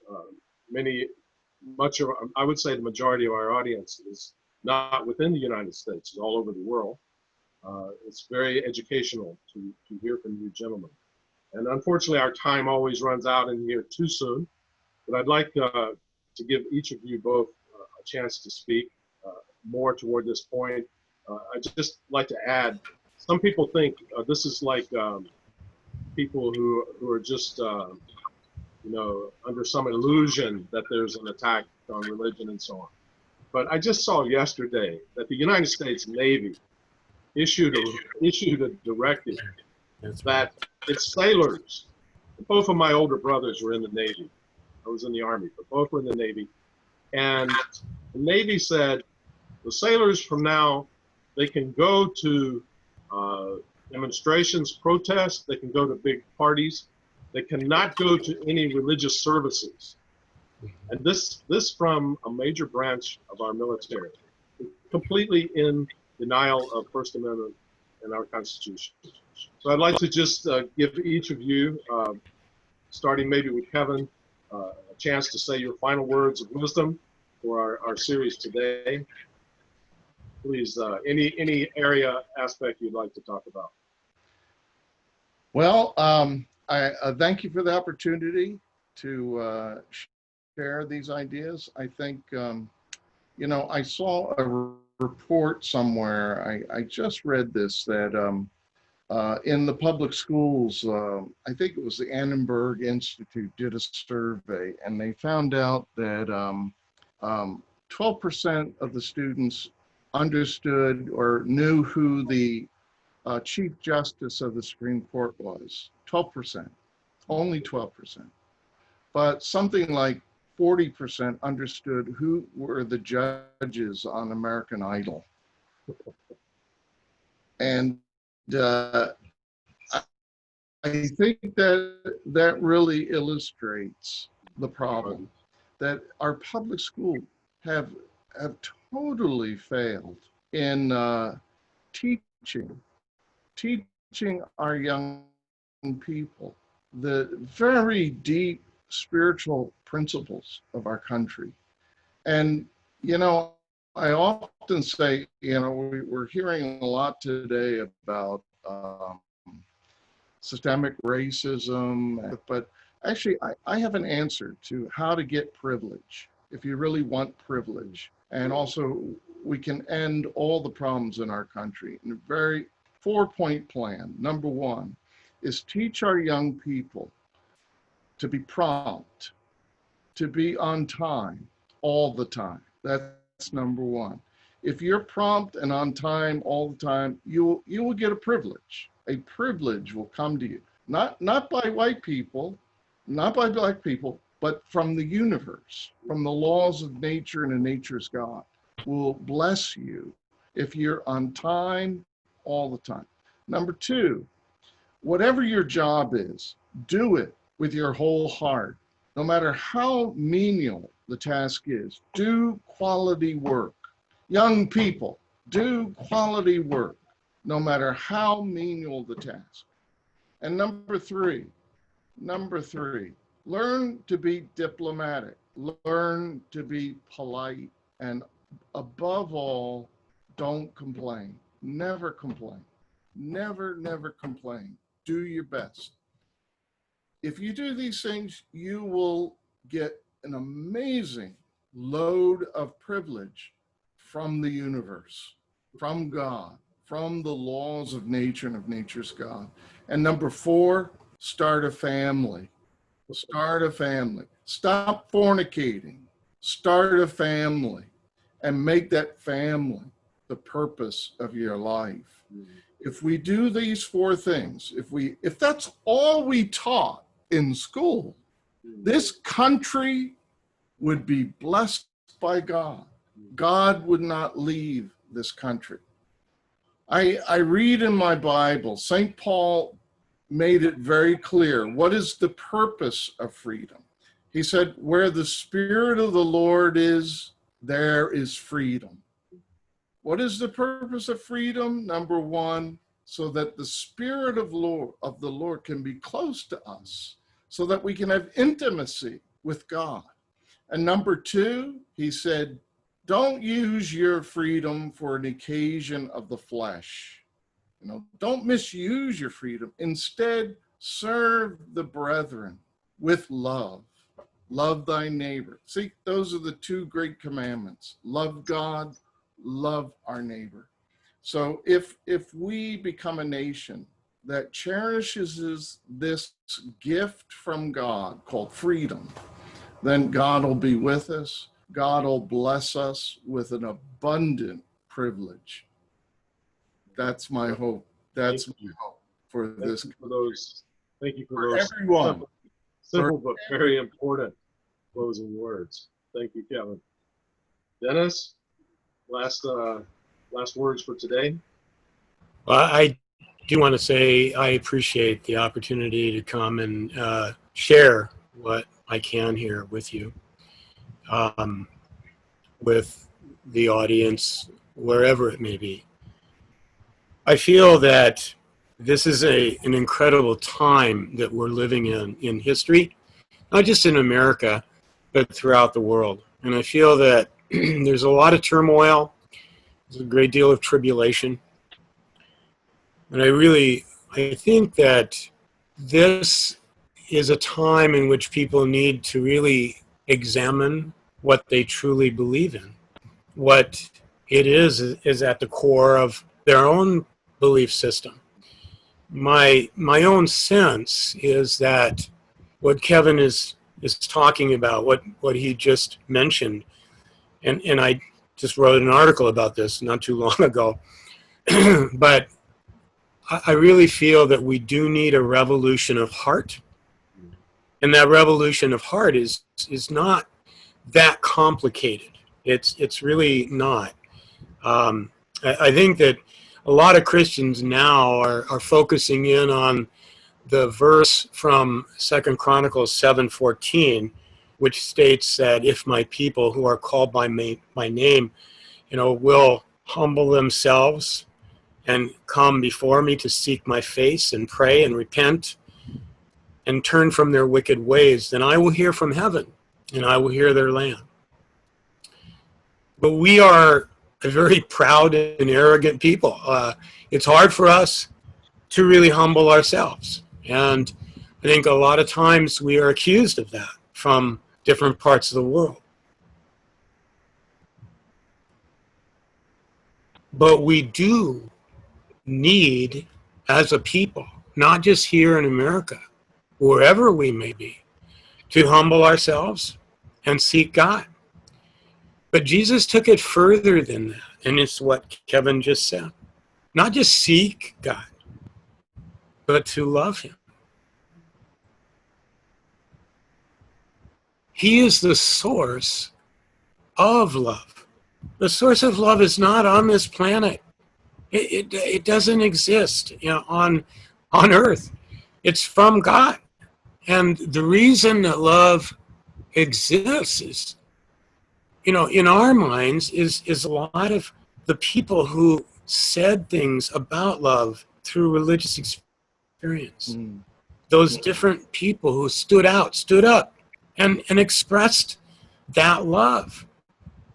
S1: many I would say the majority of our audience is not within the United States, it's all over the world. It's very educational to hear from you gentlemen. And unfortunately, our time always runs out in here too soon, but I'd like to give each of you both a chance to speak more toward this point. I'd just like to add, some people think this is like people who are just, under some illusion that there's an attack on religion and so on. But I just saw yesterday that the United States Navy issued a directive that its sailors, both of my older brothers were in the Navy. I was in the Army, but both were in the Navy. And the Navy said, the sailors from now, they can go to demonstrations, protests, they can go to big parties, they cannot go to any religious services. And this from a major branch of our military, completely in denial of First Amendment in our Constitution. So I'd like to just give each of you, starting maybe with Kevin, a chance to say your final words of wisdom for our series today. Please, any area, aspect you'd like to talk about.
S3: Well, I thank you for the opportunity to share these ideas. I think, I saw a report somewhere, I just read this, that in the public schools, I think it was the Annenberg Institute did a survey, and they found out that 12% of the students understood or knew who the Chief Justice of the Supreme Court was. 12%, only 12%. But something like 40% understood who were the judges on American Idol. And I think that really illustrates the problem, that our public schools have totally failed in teaching our young people the very deep spiritual principles of our country. And, I often say, we're hearing a lot today about systemic racism, but actually I have an answer to how to get privilege, if you really want privilege. And also we can end all the problems in our country in a very 4-point plan. Number one is teach our young people to be prompt, to be on time all the time. That's number one. If you're prompt and on time all the time, you will get a privilege. A privilege will come to you, not by white people, not by black people, but from the universe, from the laws of nature and a nature's God will bless you if you're on time all the time. Number two, whatever your job is, do it with your whole heart. No matter how menial the task is, do quality work. Young people, do quality work, no matter how menial the task. And number three, learn to be diplomatic, learn to be polite, and above all, don't complain. Never complain. Never complain. Do your best. If you do these things, you will get an amazing load of privilege from the universe, from God, from the laws of nature and of nature's God. And number four, start a family. Start a family. Stop fornicating. Start a family and make that family the purpose of your life. If we do these four things, if that's all we taught in school, this country would be blessed by God. God would not leave this country. I read in my Bible, St. Paul made it very clear. What is the purpose of freedom? He said, where the Spirit of the Lord is, there is freedom. What is the purpose of freedom? Number one, so that the Spirit of the Lord can be close to us, so that we can have intimacy with God. And number two, he said, don't use your freedom for an occasion of the flesh. You know, don't misuse your freedom. Instead, serve the brethren with love. Love thy neighbor. See, those are the two great commandments. Love God, love our neighbor. So if we become a nation that cherishes this gift from God called freedom, then God will be with us. God will bless us with an abundant privilege. That's my hope. That's my hope for this.
S1: Thank you for
S3: For
S1: those
S3: everyone.
S1: simple but very important closing words. Thank you, Kevin. Dennis, last words for today.
S2: Well, I do want to say I appreciate the opportunity to come and share what I can here with you, with the audience, wherever it may be. I feel that this is an incredible time that we're living in history, not just in America, but throughout the world. And I feel that there's a lot of turmoil, there's a great deal of tribulation. And I think that this is a time in which people need to really examine what they truly believe in. What it is at the core of their own belief system. My own sense is that what Kevin is talking about, what he just mentioned, and I just wrote an article about this not too long ago, but I really feel that we do need a revolution of heart. And that revolution of heart is not that complicated. It's really not. I think that a lot of Christians now are focusing in on the verse from 2 Chronicles 7:14, which states that if my people who are called by my name, will humble themselves and come before me to seek my face and pray and repent and turn from their wicked ways, then I will hear from heaven and I will hear their land. But we are a very proud and arrogant people. It's hard for us to really humble ourselves. And I think a lot of times we are accused of that from different parts of the world. But we do need, as a people, not just here in America, wherever we may be, to humble ourselves and seek God. But Jesus took it further than that, and it's what Kevin just said. Not just seek God, but to love him. He is the source of love. The source of love is not on this planet. It doesn't exist, on earth. It's from God. And the reason that love exists is, in our minds is a lot of the people who said things about love through religious experience. Those different people who stood up and expressed that love.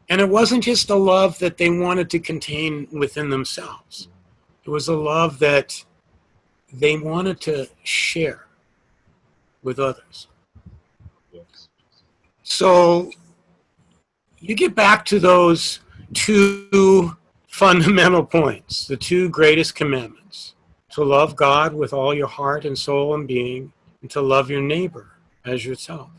S2: And it wasn't just a love that they wanted to contain within themselves. It was a love that they wanted to share with others.
S1: Yes.
S2: So you get back to those two fundamental points, the two greatest commandments: to love God with all your heart and soul and being, and to love your neighbor as yourself.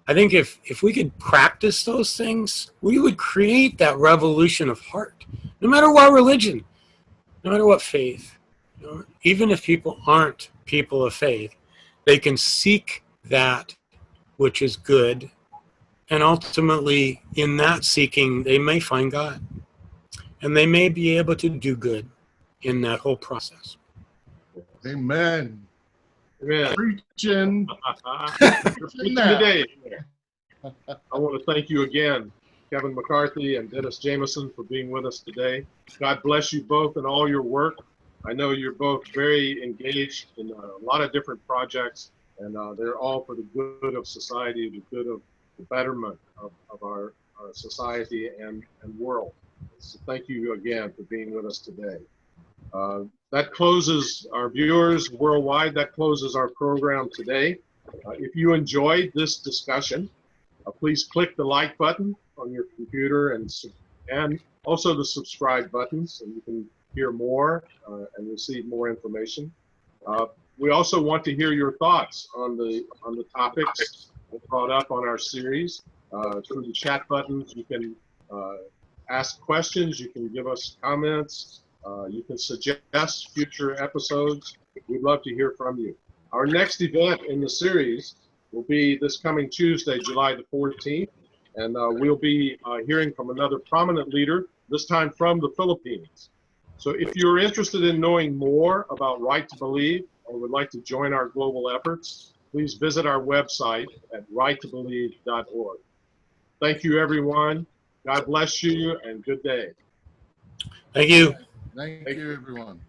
S2: I think if we could practice those things, we would create that revolution of heart, no matter what religion, no matter what faith. Even if people aren't people of faith, they can seek that which is good, and ultimately in that seeking, they may find God, and they may be able to do good in that whole process.
S3: Amen.
S1: Amen.
S3: Preaching.
S1: You're preaching today. I want to thank you again, Kevin McCarthy and Dennis Jamison, for being with us today. God bless you both in all your work. I know you're both very engaged in a lot of different projects, and they're all for the good of society, the good of the betterment of our society and world. So thank you again for being with us today. That closes our viewers worldwide. That closes our program today. If you enjoyed this discussion, please click the like button on your computer and also the subscribe button so you can hear more and receive more information. We also want to hear your thoughts on the topics brought up on our series. Through the chat buttons, you can ask questions, you can give us comments, you can suggest future episodes. We'd love to hear from you. Our next event in the series will be this coming Tuesday, July the 14th, and we'll be hearing from another prominent leader, this time from the Philippines. So if you're interested in knowing more about Right to Believe or would like to join our global efforts, please visit our website at righttobelieve.org. Thank you, everyone. God bless you, and good day.
S2: Thank you.
S3: Thank you, everyone.